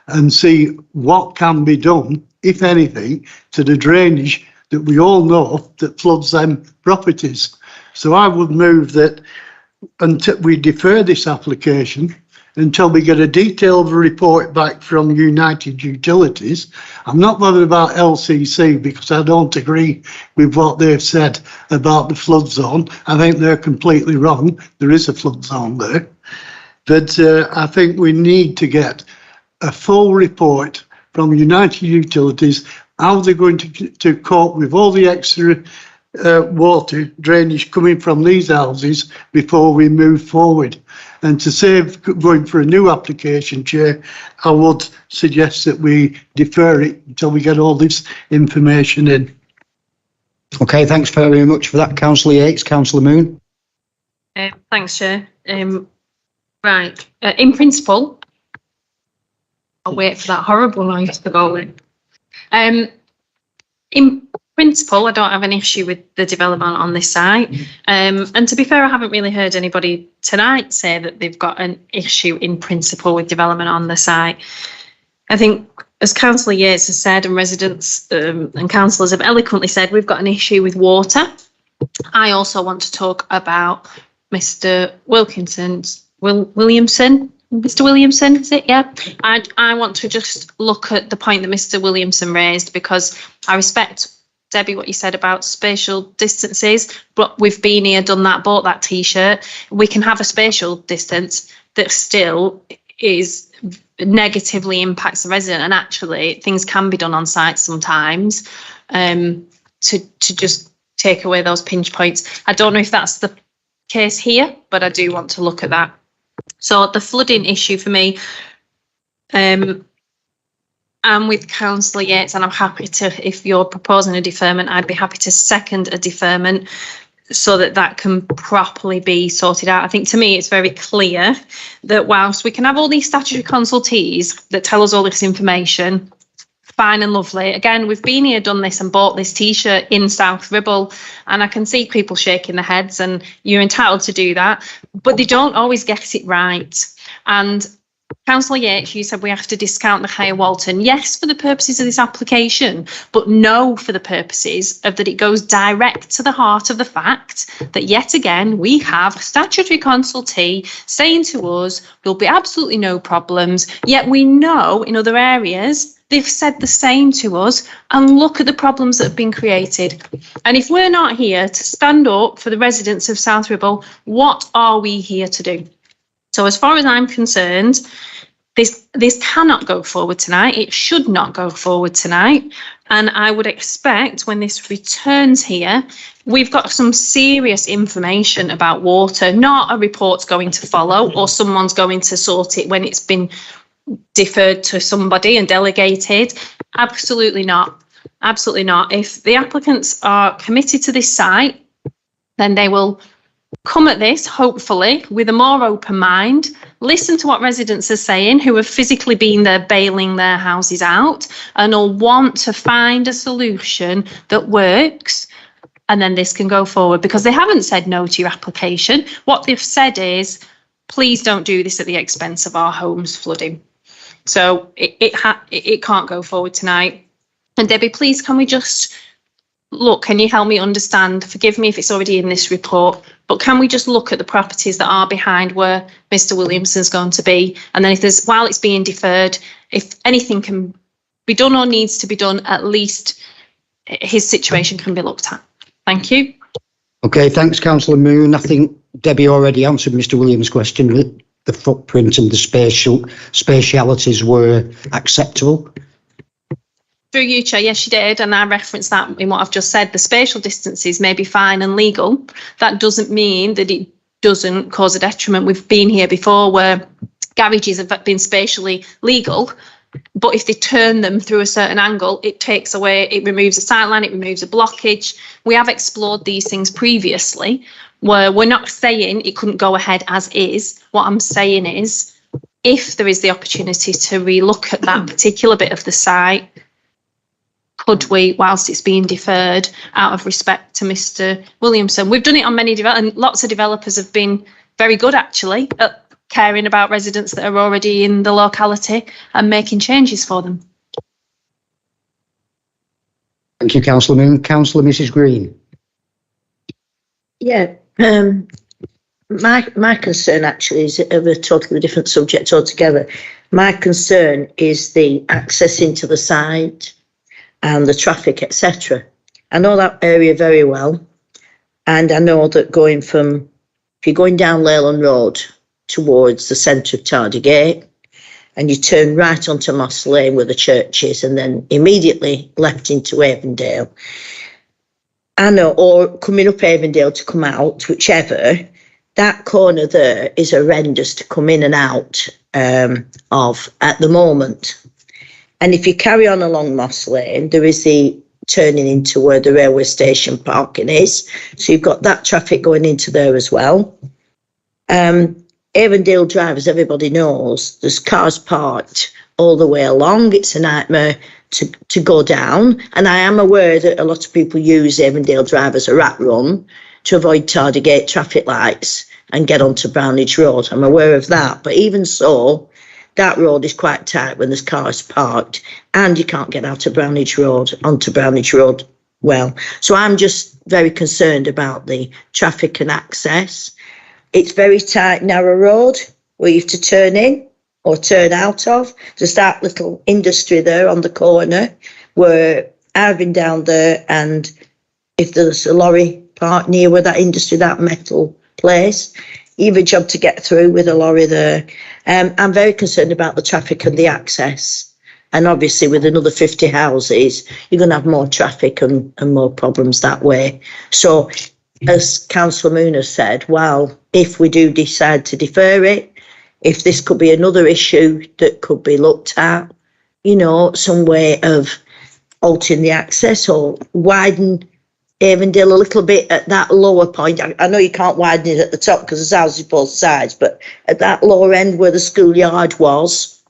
and see what can be done, if anything, to the drainage that we all know that floods them properties. So I would move that until we defer this application until we get a detailed report back from United Utilities. I'm not bothered about LCC, because I don't agree with what they've said about the flood zone. I think they're completely wrong. There is a flood zone there. But I think we need to get a full report from United Utilities, how they're going to cope with all the extra water drainage coming from these houses before we move forward. And to save going for a new application, Chair, I would suggest that we defer it until we get all this information in. Okay, thanks very much for that, Councillor Yates. Councillor Moon. Thanks, Chair. Right, in principle, I'll wait for that horrible noise to go in. In principle, I don't have an issue with the development on this site. And to be fair, I haven't really heard anybody tonight say that they've got an issue in principle with development on the site. I think, as Councillor Yates has said, and residents and councillors have eloquently said, we've got an issue with water. I also want to talk about Mr. Williamson, Mr. Williamson, is it? Yeah. I want to just look at the point that Mr. Williamson raised, because I respect, Debbie, what you said about spatial distances, but we've been here, done that, bought that T-shirt. We can have a spatial distance that still is negatively impacts the resident, and actually things can be done on site sometimes to just take away those pinch points. I don't know if that's the case here, but I do want to look at that. So the flooding issue for me, I'm with Councillor Yates, and I'm happy to, if you're proposing a deferment, I'd be happy to second a deferment so that that can properly be sorted out. I think to me it's very clear that whilst we can have all these statutory consultees that tell us all this information, fine and lovely. Again, we've been here, done this and bought this T-shirt in South Ribble, and I can see people shaking their heads, and you're entitled to do that, but they don't always get it right. And Councillor Yates, you said we have to discount the Higher Walton. Yes, for the purposes of this application, but no for the purposes of that it goes direct to the heart of the fact that yet again we have a statutory consultee saying to us there'll be absolutely no problems, yet we know in other areas they've said the same to us, and look at the problems that have been created. And if we're not here to stand up for the residents of South Ribble, what are we here to do? So as far as I'm concerned, this cannot go forward tonight. It should not go forward tonight. And I would expect when this returns here, we've got some serious information about water, not a report's going to follow or someone's going to sort it when it's been deferred to somebody and delegated. Absolutely not. Absolutely not. If the applicants are committed to this site, then they will come at this, hopefully, with a more open mind, listen to what residents are saying who have physically been there bailing their houses out, and will want to find a solution that works, and then this can go forward, because they haven't said no to your application. What they've said is, please don't do this at the expense of our homes flooding. So it can't go forward tonight. And Debbie, please, can we just look, can you help me understand, forgive me if it's already in this report, but can we just look at the properties that are behind where Mr. Williamson's going to be? And then if there's, while it's being deferred, if anything can be done or needs to be done, at least his situation can be looked at. Thank you. Okay, thanks, Councillor Moon. I think Debbie already answered Mr. Williams' question. That the footprint and the spatialities were acceptable. Through you, Chair, yes, you did, and I referenced that in what I've just said. The spatial distances may be fine and legal. That doesn't mean that it doesn't cause a detriment. We've been here before where garages have been spatially legal, but if they turn them through a certain angle, it takes away, it removes a sightline, it removes a blockage. We have explored these things previously, where we're not saying it couldn't go ahead as is. What I'm saying is, if there is the opportunity to relook at that particular bit of the site, could we, whilst it's being deferred, out of respect to Mr. Williamson? We've done it on many and lots of developers have been very good actually at caring about residents that are already in the locality and making changes for them. Thank you, Councillor Moon. Councillor Mrs. Green. Yeah, my concern actually is of a totally different subject altogether. My concern is the access into the site and the traffic, etc. I know that area very well, and I know that going from, if you're going down Leyland Road towards the centre of Tardigate, and you turn right onto Moss Lane where the church is, and then immediately left into Avondale, I know, or coming up Avondale to come out, whichever, that corner there is horrendous to come in and out of at the moment. And if you carry on along Moss Lane, there is the turning into where the railway station parking is. So you've got that traffic going into there as well. Avondale Drive, as everybody knows, there's cars parked all the way along. It's a nightmare to go down. And I am aware that a lot of people use Avondale Drive as a rat run to avoid Tardigate traffic lights and get onto Brownridge Road. I'm aware of that. But even so, that road is quite tight when there's cars parked, and you can't get out of Brownridge Road onto Brownridge Road well. So I'm just very concerned about the traffic and access. It's very tight, narrow road. where you have to turn in or turn out of. There's that little industry there on the corner where I've been down there, and if there's a lorry parked near where that industry, that metal place, you have a job to get through with a lorry there. I'm very concerned about the traffic and the access. And obviously with another 50 houses, you're going to have more traffic and more problems that way. So as Councillor Moon has said, well, if we do decide to defer it, if this could be another issue that could be looked at, you know, some way of altering the access or widen Avondale a little bit at that lower point. I know you can't widen it at the top because there's houses both sides, but at that lower end where the schoolyard was,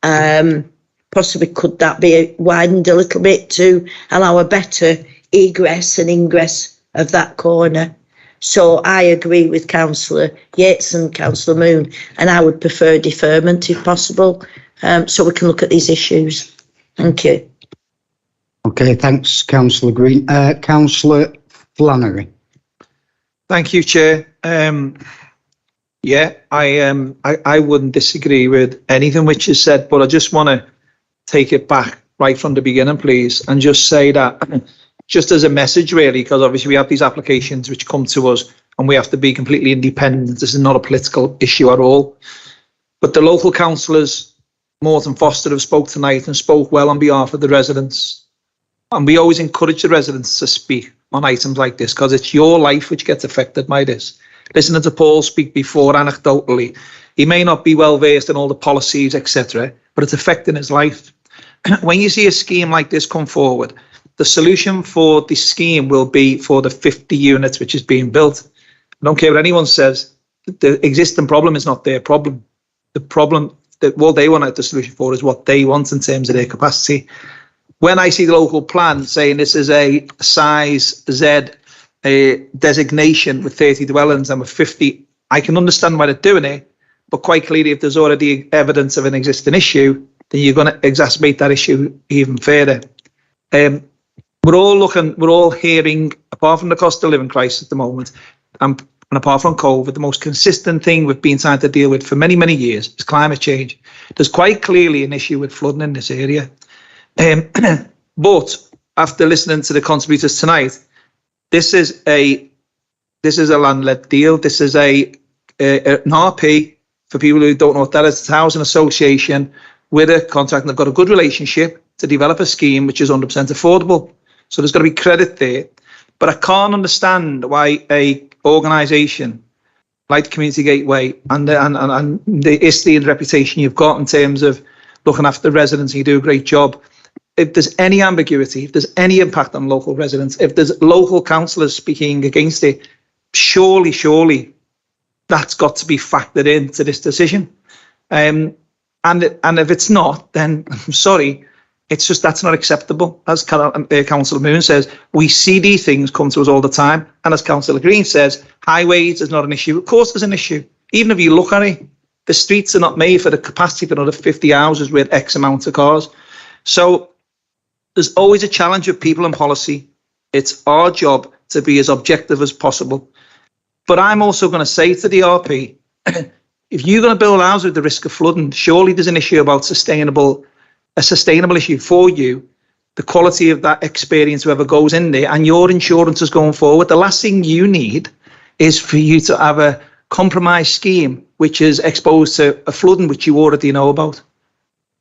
possibly could that be widened a little bit to allow a better egress and ingress of that corner? So I agree with Councillor Yates and Councillor Moon, and I would prefer deferment if possible, so we can look at these issues. Thank you. Okay, thanks, Councillor Green. Councillor Flannery. Thank you, Chair. Yeah, I wouldn't disagree with anything which is said, but I just want to take it back right from the beginning, please, and just say that just as a message, really, because obviously we have these applications which come to us and we have to be completely independent. This is not a political issue at all. But the local councillors, Morton Foster, have spoke tonight and spoke well on behalf of the residents. And we always encourage the residents to speak on items like this because it's your life which gets affected by this. Listening to Paul speak before anecdotally, he may not be well versed in all the policies, etc., but it's affecting his life. When you see a scheme like this come forward, the solution for the scheme will be for the 50 units which is being built. I don't care what anyone says, the existing problem is not their problem. The problem that what they want the solution for is what they want in terms of their capacity. When I see the local plan saying this is a size Z designation with 30 dwellings and with 50, I can understand why they're doing it, but quite clearly if there's already evidence of an existing issue, then you're going to exacerbate that issue even further. We're all hearing, apart from the cost of living crisis at the moment, and apart from COVID, the most consistent thing we've been trying to deal with for many, many years is climate change. There's quite clearly an issue with flooding in this area. But after listening to the contributors tonight, this is a land-led deal. This is an RP, for people who don't know what that is. It's a housing association with a contract, and they've got a good relationship to develop a scheme which is 100% affordable. So there's got to be credit there. But I can't understand why a organisation like the Community Gateway and the history and reputation you've got in terms of looking after the residents, and you do a great job. If there's any ambiguity, if there's any impact on local residents, if there's local councillors speaking against it, surely that's got to be factored into this decision. And if it's not, then I'm sorry, it's just that's not acceptable. As Councillor Moon says, we see these things come to us all the time. And as Councillor Green says, highways is not an issue. Of course there's an issue. Even if you look at it, the streets are not made for the capacity for another 50 houses with X amount of cars. So there's always a challenge with people and policy. It's our job to be as objective as possible. But I'm also going to say to the RP, if you're going to build houses with the risk of flooding, surely there's an issue about a sustainable issue for you, the quality of that experience, whoever goes in there, and your insurance is going forward. The last thing you need is for you to have a compromise scheme which is exposed to a flooding which you already know about.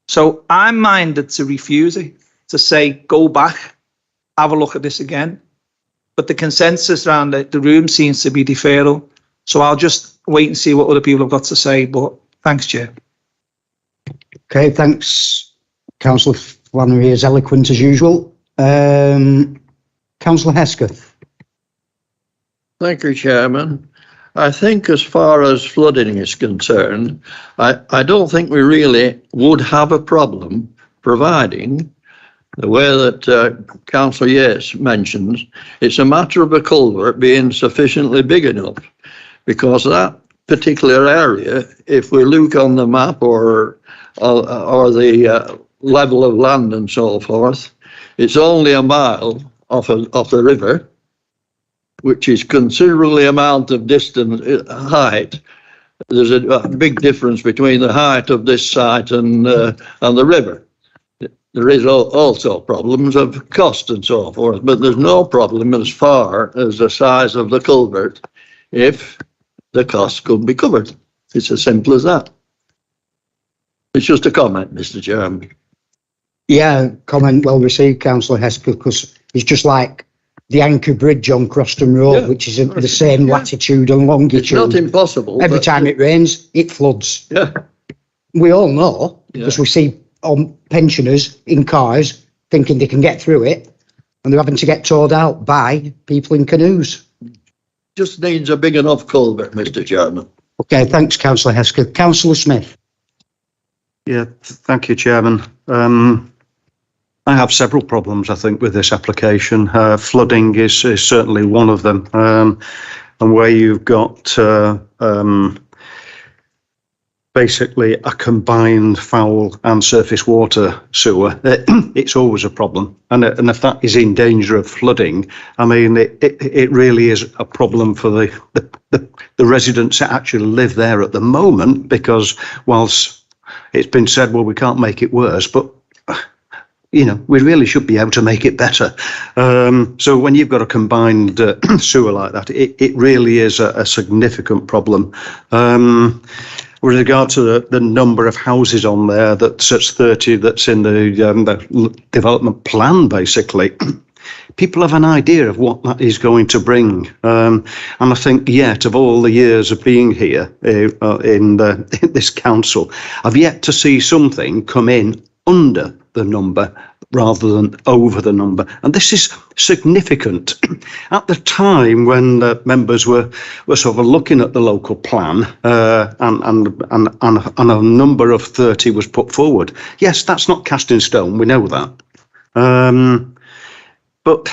So I'm minded to refuse it, to say, go back, have a look at this again. But the consensus around the room seems to be deferral. So I'll just wait and see what other people have got to say. But thanks, Chair. Okay, thanks, Councillor Flannery, is eloquent as usual. Councillor Hesketh. Thank you, Chairman. I think as far as flooding is concerned, I don't think we really would have a problem providing the way that Councillor Yates mentions. It's a matter of a culvert being sufficiently big enough, because that particular area, if we look on the map or the level of land and so forth, it's only a mile off the river, which is considerably amount of distance height, there's a big difference between the height of this site and the river. There is also problems of cost and so forth, but there's no problem as far as the size of the culvert if the cost could be covered. It's as simple as that. It's just a comment, Mr. Chairman. Yeah, comment well received, Councillor Hesketh, because it's just like the Anchor Bridge on Croston Road, which is the same latitude and longitude. It's not impossible. Every time it rains, it floods. Yeah. We all know, because we see pensioners in cars thinking they can get through it, and they're having to get towed out by people in canoes. Just needs a big enough culvert, Mr. Chairman. Okay, thanks, Councillor Hesketh. Councillor Smith. Yeah, thank you, Chairman. I have several problems, I think, with this application. Flooding is certainly one of them. And where you've got basically a combined foul and surface water sewer, it's always a problem. And if that is in danger of flooding, I mean, it really is a problem for the residents that actually live there at the moment, because whilst it's been said, well, we can't make it worse, but you know, we really should be able to make it better. So when you've got a combined sewer like that, it really is a significant problem. With regard to the number of houses on there, that's 30, that's in the development plan, basically, people have an idea of what that is going to bring. And I think yet, of all the years of being here in this council, I've yet to see something come in under the number rather than over the number, and this is significant. At the time when the members were sort of looking at the local plan, and a number of 30 was put forward. Yes, that's not cast in stone. We know that, but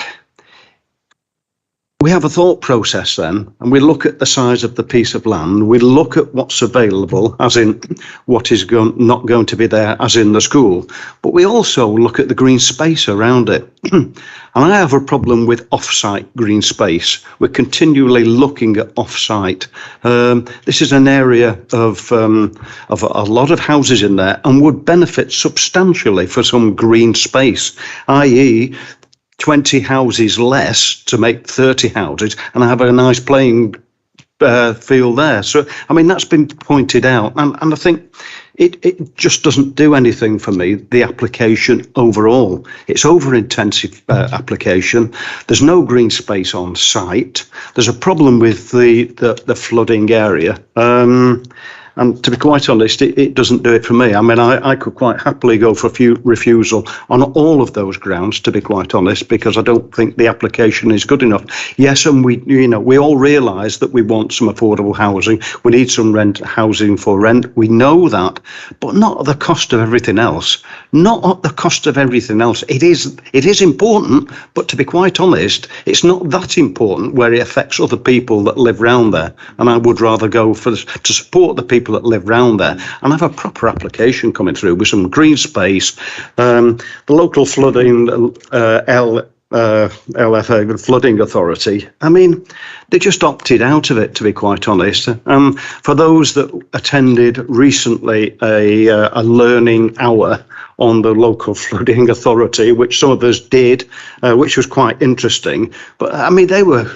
we have a thought process then, and we look at the size of the piece of land, we look at what's available, as in what is not going to be there, as in the school, but we also look at the green space around it. And I have a problem with off-site green space. We're continually looking at off-site. This is an area of a lot of houses in there and would benefit substantially for some green space, i.e., 20 houses less to make 30 houses and have a nice playing field there. So, I mean, that's been pointed out, and I think it just doesn't do anything for me, the application overall. It's over-intensive application. There's no green space on site. There's a problem with the flooding area. And to be quite honest, it doesn't do it for me. I mean, I could quite happily go for a refusal on all of those grounds, to be quite honest, because I don't think the application is good enough. Yes, and we all realise that we want some affordable housing. We need some housing for rent. We know that, but not at the cost of everything else. Not at the cost of everything else. It is important, but to be quite honest, it's not that important where it affects other people that live round there. And I would rather go to support the people that live round there and have a proper application coming through with some green space. The local flooding LFA, the Flooding Authority, I mean, they just opted out of it, to be quite honest. For those that attended recently a learning hour on the local Flooding Authority, which some of us did, which was quite interesting, but I mean, they were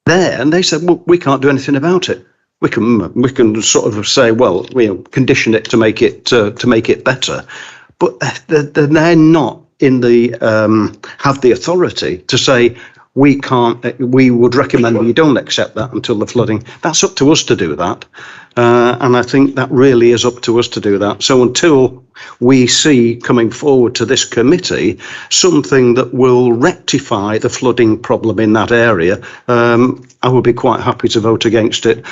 there and they said, well, we can't do anything about it. We can sort of say, well, condition it to make it better, but they're not in the have the authority to say we can't. We would recommend you don't accept that until the flooding. That's up to us to do that, and I think that really is up to us to do that. So until we see coming forward to this committee something that will rectify the flooding problem in that area, I would be quite happy to vote against it.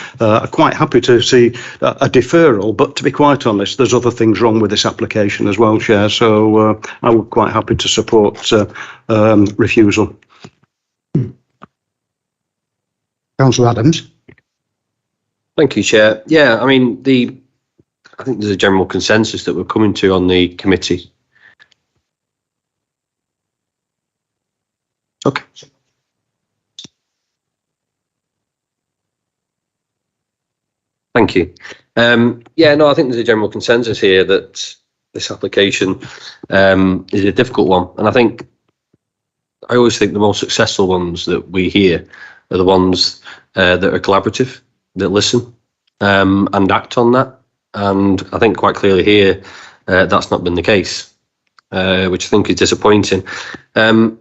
Quite happy to see a deferral, but to be quite honest, there's other things wrong with this application as well, Chair. So I would quite happy to support refusal. Councillor Adams. Thank you, Chair. Yeah, I mean, I think there's a general consensus that we're coming to on the committee. Okay. Thank you. Yeah, no, I think there's a general consensus here that this application is a difficult one. And I always think the most successful ones that we hear are the ones that are collaborative, that listen and act on that. And I think quite clearly here, that's not been the case, which I think is disappointing. I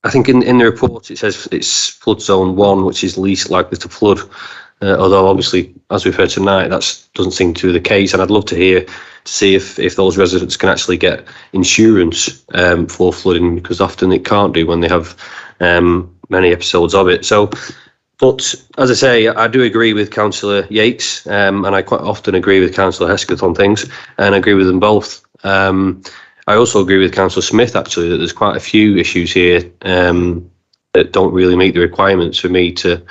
think in the report it says it's flood zone 1, which is least likely to flood. Although obviously, as we've heard tonight, that doesn't seem to be the case. And I'd love to see if those residents can actually get insurance for flooding, because often it can't do when they have many episodes of it. So, but as I say, I do agree with Councillor Yates, and I quite often agree with Councillor Hesketh on things, and I agree with them both. I also agree with Councillor Smith, actually, that there's quite a few issues here that don't really meet the requirements for me to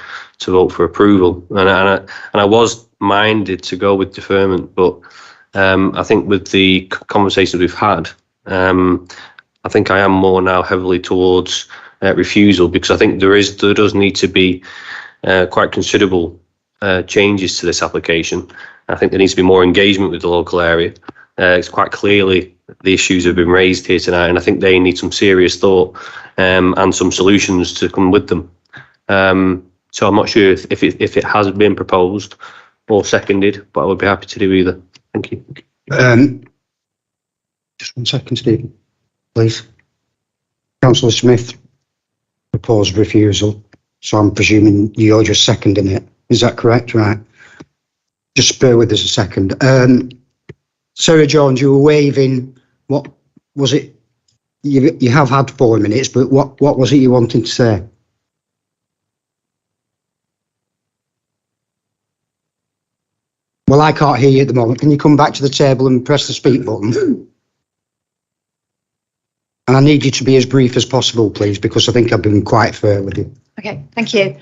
vote for approval. And I was minded to go with deferment, but I think with the conversations we've had, I think I am more now heavily towards refusal, because I think there does need to be quite considerable changes to this application. I think there needs to be more engagement with the local area. It's quite clearly the issues have been raised here tonight, and I think they need some serious thought and some solutions to come with them. So I'm not sure if it has been proposed or seconded, but I would be happy to do either. Thank you. Just 1 second, Stephen, please. Councillor Smith proposed refusal, so I'm presuming you're just seconding it. Is that correct? Right. Just bear with us a second. Sarah Jones, you were waving. What was it? You have had 4 minutes, but what was it you wanted to say? Well, I can't hear you at the moment. Can you come back to the table and press the speak button? And I need you to be as brief as possible, please, because I think I've been quite fair with you. Okay, thank you.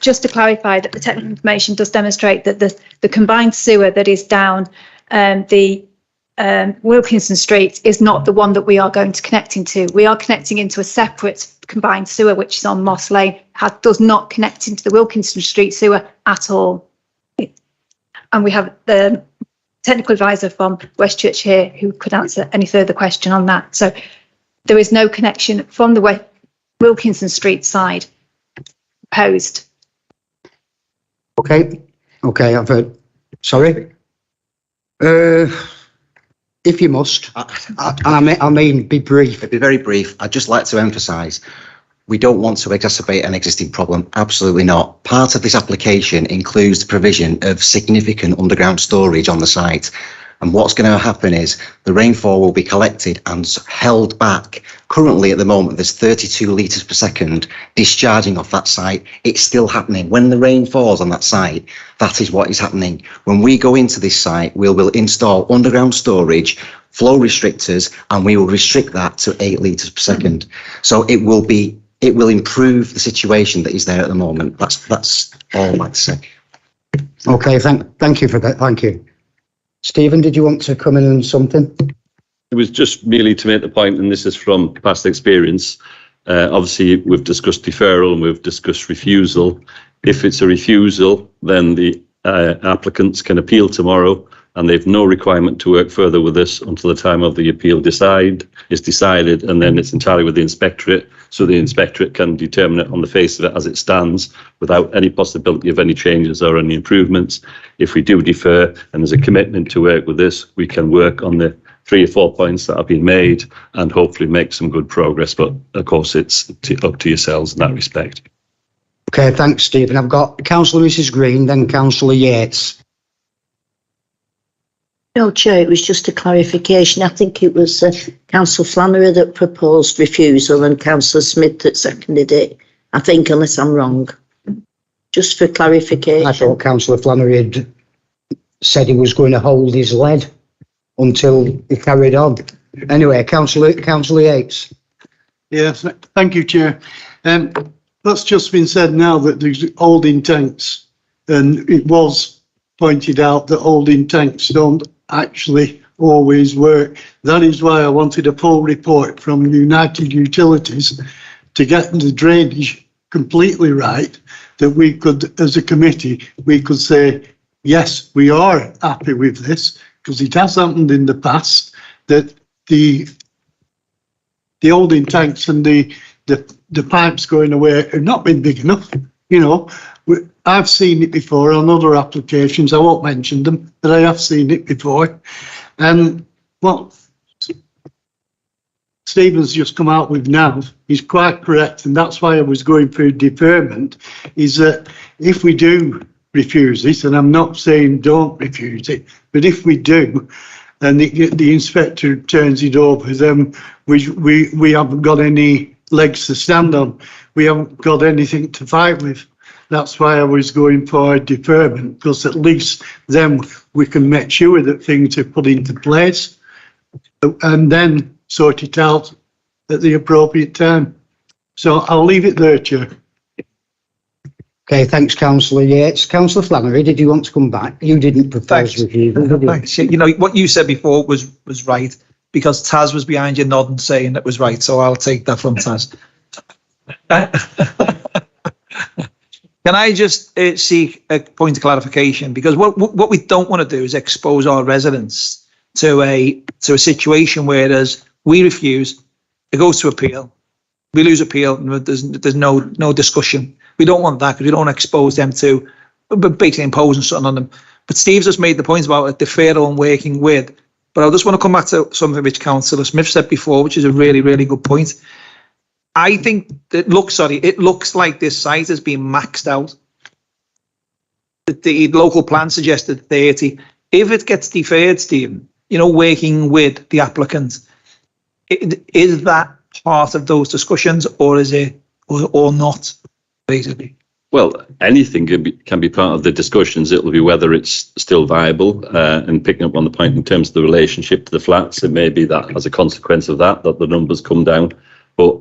Just to clarify that the technical information does demonstrate that the combined sewer that is down the Wilkinson Street is not the one that we are going to connect into. We are connecting into a separate combined sewer, which is on Moss Lane. Does not connect into the Wilkinson Street sewer at all. And we have the technical advisor from Westchurch here who could answer any further question on that. So there is no connection from the Wilkinson Street side proposed. Okay, I've heard. Sorry. If you must, I mean, be brief. Be very brief. I'd just like to emphasise, we don't want to exacerbate an existing problem. Absolutely not. Part of this application includes the provision of significant underground storage on the site. And what's going to happen is the rainfall will be collected and held back. Currently, at the moment, there's 32 litres per second discharging off that site. It's still happening. When the rain falls on that site, that is what is happening. When we go into this site, we will install underground storage, flow restrictors, and we will restrict that to 8 litres per second. So it will improve the situation that is there at the moment. That's all I'd like to say. Okay, thank you for that. Thank you. Stephen, did you want to come in on something? It was just merely to make the point, and this is from past experience. Obviously, we've discussed deferral and we've discussed refusal. If it's a refusal, then the applicants can appeal tomorrow, and they've no requirement to work further with us until the time of the appeal is decided, and then it's entirely with the inspectorate. So the inspectorate can determine it on the face of it as it stands without any possibility of any changes or any improvements. If we do defer and there's a commitment to work with this, we can work on the 3 or 4 points that have been made and hopefully make some good progress. But of course, it's up to yourselves in that respect. Okay, thanks, Stephen. I've got Councillor Mrs Green, then Councillor Yates. No, Chair, it was just a clarification. I think it was Councillor Flannery that proposed refusal and Councillor Smith that seconded it. I think, unless I'm wrong. Just for clarification. I thought Councillor Flannery had said he was going to hold his lead until he carried on. Anyway, Councillor Yates. Yes, thank you, Chair. That's just been said now that there's holding tanks, and it was pointed out that holding tanks don't actually always work. That is why I wanted a full report from United Utilities to get the drainage completely right that we could, as a committee, we could say, yes, we are happy with this, because it has happened in the past that the holding tanks and the pipes going away have not been big enough. You know, I've seen it before on other applications. I won't mention them, but I have seen it before. And what Stephen's just come out with now is quite correct, and that's why I was going through deferment, is that if we do refuse it, and I'm not saying don't refuse it, but if we do, and the inspector turns it over, then we haven't got any legs to stand on. We haven't got anything to fight with. That's why I was going for deferment, because at least then we can make sure that things are put into place and then sort it out at the appropriate time. So I'll leave it there, Chair. Okay, thanks, Councillor Yates. Councillor Flannery, did you want to come back? You didn't propose review. Thanks. You know, what you said before was right, because Taz was behind you nodding saying it was right, so I'll take that from Taz. Can I just seek a point of clarification? Because what we don't want to do is expose our residents to a situation where we refuse, it goes to appeal, we lose appeal, and there's no discussion. We don't want that, because we don't want to expose them to basically imposing something on them. But Steve's just made the point about a deferral and working with. But I just want to come back to something which Councillor Smith said before, which is a really, really good point. I think it looks like this site has been maxed out. The local plan suggested 30. If it gets deferred, Stephen, you know, working with the applicant, is that part of those discussions, or is it, or not, basically? Well, anything can be part of the discussions. It'll be whether it's still viable, and picking up on the point in terms of the relationship to the flats, it may be that as a consequence of that the numbers come down. But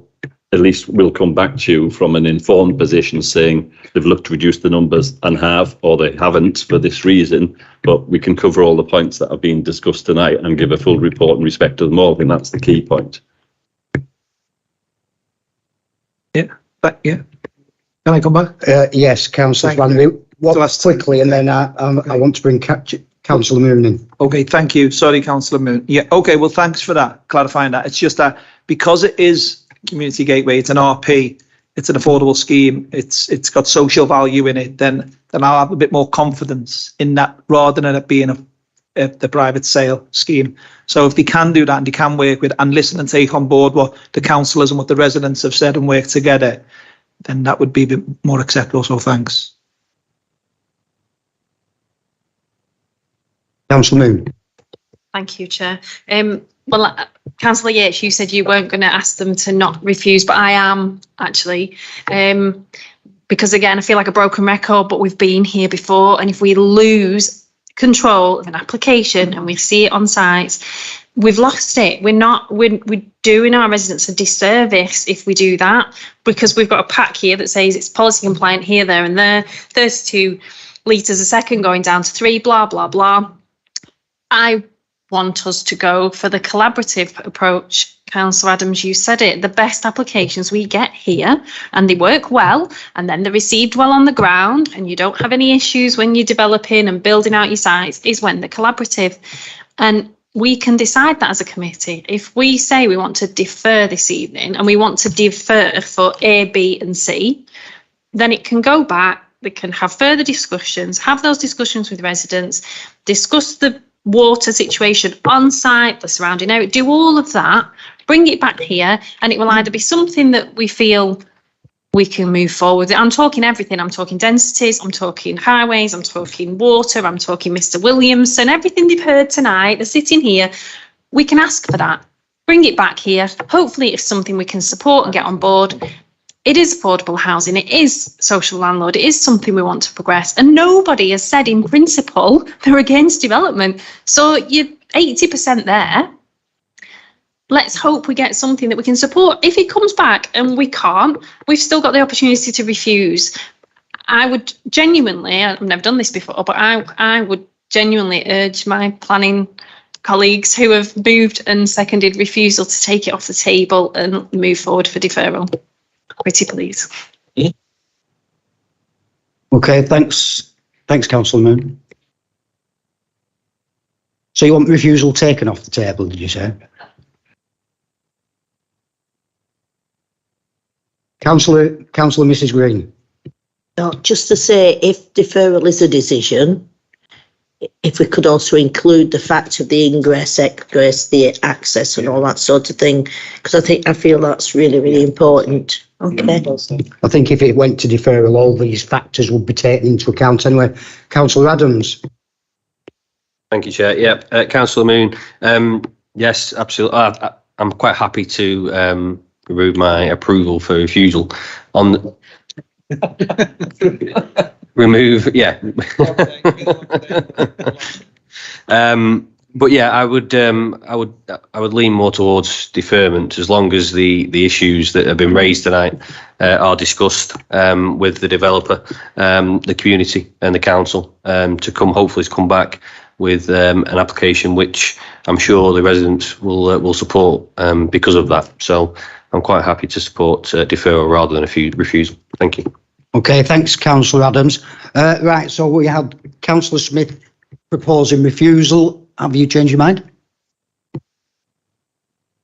at least we'll come back to you from an informed position saying they've looked to reduce the numbers and have, or they haven't for this reason. But we can cover all the points that have been discussed tonight and give a full report in respect to them all. I think that's the key point. Yeah. Can I come back? Yes, Councillor Flannery. Quickly, and then I want to bring Councillor Moon in. Okay, thank you. Sorry, Councillor Moon. Yeah, okay, well, thanks for that, clarifying that. It's just that because it is Community Gateway, it's an RP, it's an affordable scheme, it's got social value in it, then I'll have a bit more confidence in that, rather than it being the private sale scheme. So if they can do that, and they can work with and listen and take on board what the councillors and what the residents have said and work together, then that would be a bit more acceptable. So thanks. Councillor Moon. Thank you, Chair. Well, Councillor Yates, you said you weren't going to ask them to not refuse, but I am actually, because again, I feel like a broken record, but we've been here before, and if we lose control of an application and we see it on sites, we've lost it. We're doing our residents a disservice if we do that, because we've got a pack here that says it's policy compliant here, there and there, 32 litres a second going down to 3, blah, blah, blah. I want us to go for the collaborative approach. Councillor Adams, you said it, the best applications we get here, and they work well, and then they're received well on the ground, and you don't have any issues when you're developing and building out your sites, is when they're collaborative. And we can decide that as a committee. If we say we want to defer this evening, and we want to defer for A, B and C, then it can go back, we can have further discussions, have those discussions with residents, discuss the water situation on site, the surrounding area, do all of that, bring it back here, and it will either be something that we feel we can move forward. I'm talking everything. I'm talking densities, I'm talking highways, I'm talking water, I'm talking Mr. Williamson, everything they've heard tonight, they're sitting here. We can ask for that, bring it back here. Hopefully it's something we can support and get on board. It is affordable housing, it is social landlord, it is something we want to progress, and nobody has said in principle they're against development. So you're 80% there. Let's hope we get something that we can support. If it comes back and we can't, we've still got the opportunity to refuse. I would genuinely, I've never done this before, but I would genuinely urge my planning colleagues who have moved and seconded refusal to take it off the table and move forward for deferral. Pretty please. Okay, thanks. Thanks, Councillor Moon. So you want refusal taken off the table, did you say? Councillor Mrs Green. No, just to say, if deferral is a decision, if we could also include the fact of the ingress, egress, the access and all that sort of thing, because I feel that's really, really important. Okay. I think if it went to deferral, all these factors would be taken into account anyway. Councillor Adams. Thank you, Chair. Yeah, Councillor Moon. Yes, absolutely. I'm quite happy to remove my approval for refusal on. Remove, yeah. But yeah, I would lean more towards deferment as long as the issues that have been raised tonight are discussed with the developer, the community, and the council to hopefully come back with an application which I'm sure the residents will support because of that. So I'm quite happy to support deferral rather than a refusal. Thank you. Okay, thanks, Councillor Adams. Right, so we had Councillor Smith proposing refusal. Have you changed your mind?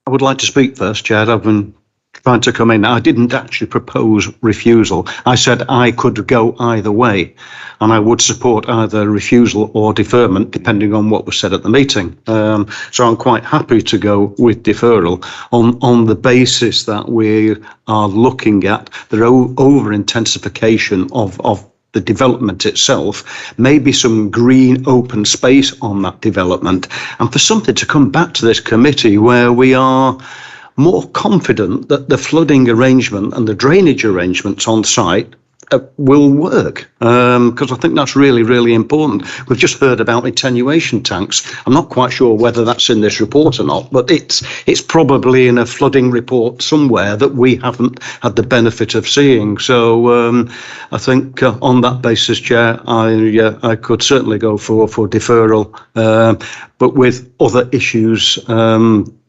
I would like to speak first, Chair. I've been trying to come in. I didn't actually propose refusal. I said I could go either way, and I would support either refusal or deferment, depending on what was said at the meeting. So I'm quite happy to go with deferral on the basis that we are looking at the over-intensification of the development itself, maybe some green open space on that development, and for something to come back to this committee where we are more confident that the flooding arrangement and the drainage arrangements on site will work, because I think that's really, really important. We've just heard about attenuation tanks. I'm not quite sure whether that's in this report or not, but it's probably in a flooding report somewhere that we haven't had the benefit of seeing. So I think on that basis, Chair, I could certainly go for deferral, but with other issues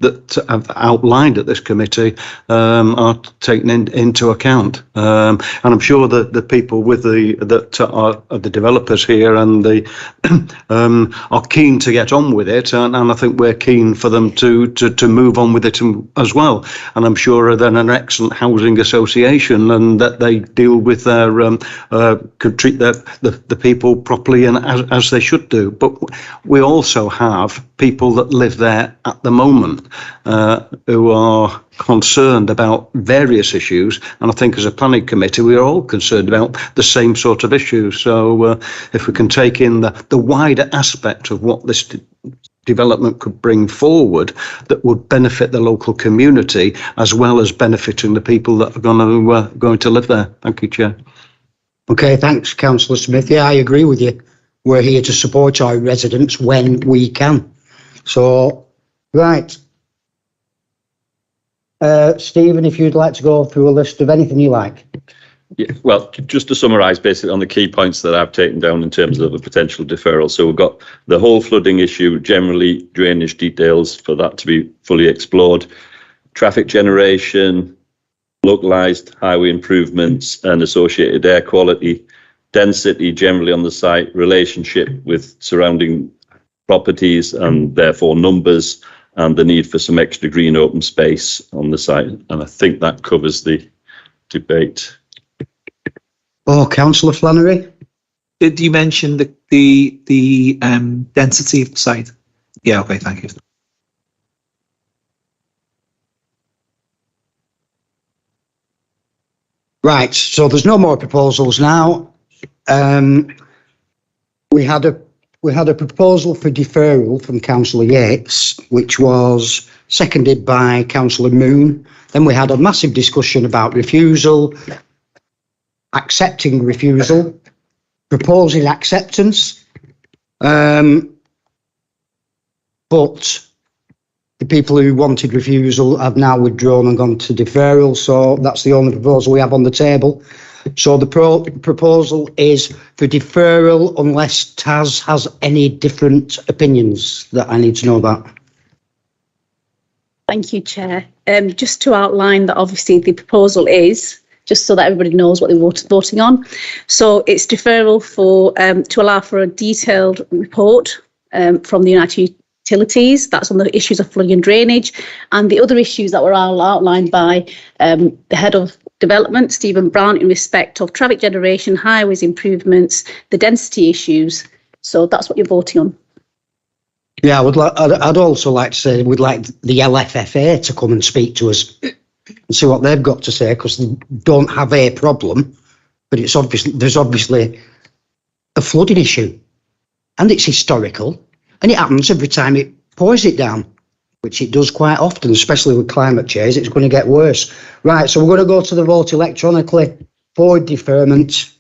that I've outlined at this committee are taken into account, and I'm sure that the people with that are the developers here and are keen to get on with it, and I think we're keen for them to move on with it as well. And I'm sure they're an excellent housing association, and that they deal with their could treat the people properly and as they should do. But we also have people that live there at the moment who are concerned about various issues, and I think as a planning committee we are all concerned about the same sort of issues. So if we can take in the wider aspect of what this development could bring forward that would benefit the local community as well as benefiting the people that are going to live there. Thank you, Chair. Okay, thanks, Councillor Smith. Yeah, I agree with you. We're here to support our residents when we can. So, right. Stephen, if you'd like to go through a list of anything you like. Yeah, well, just to summarise basically on the key points that I've taken down in terms of a potential deferral. So we've got the whole flooding issue, generally drainage details for that to be fully explored, traffic generation, localised highway improvements and associated air quality, density generally on the site, relationship with surrounding properties and therefore numbers, and the need for some extra green open space on the site. And I think that covers the debate. Oh, Councillor Flannery. Did you mention the density of the site? Yeah, okay, thank you. Right, so there's no more proposals now. We had a proposal for deferral from Councillor Yates, which was seconded by Councillor Moon. Then we had a massive discussion about refusal, accepting refusal, proposing acceptance. But the people who wanted refusal have now withdrawn and gone to deferral. So that's the only proposal we have on the table. So the proposal is for deferral unless Taz has any different opinions that I need to know about. Thank you, Chair. Just to outline that obviously the proposal is just so that everybody knows what they're voting on. So it's deferral for to allow for a detailed report from the United Utilities. That's on the issues of flooding and drainage, and the other issues that were all outlined by the head of development, Stephen Brown, in respect of traffic generation, highways improvements, the density issues. So that's what you're voting on. Yeah, I'd also like to say we'd like the LFFA to come and speak to us and see what they've got to say, because they don't have a problem, but there's obviously a flooding issue, and it's historical. And it happens every time it pours it down, which it does quite often, especially with climate change. It's going to get worse. Right, so we're going to go to the vote electronically for deferment.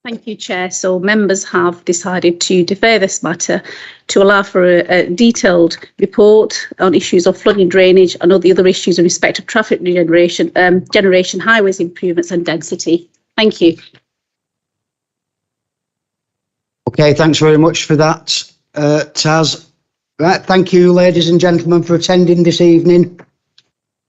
Thank you, Chair. So members have decided to defer this matter to allow for a detailed report on issues of flooding, drainage and all the other issues in respect of traffic regeneration, highways improvements and density. Thank you. Okay, thanks very much for that, Taz. Right, thank you, ladies and gentlemen, for attending this evening.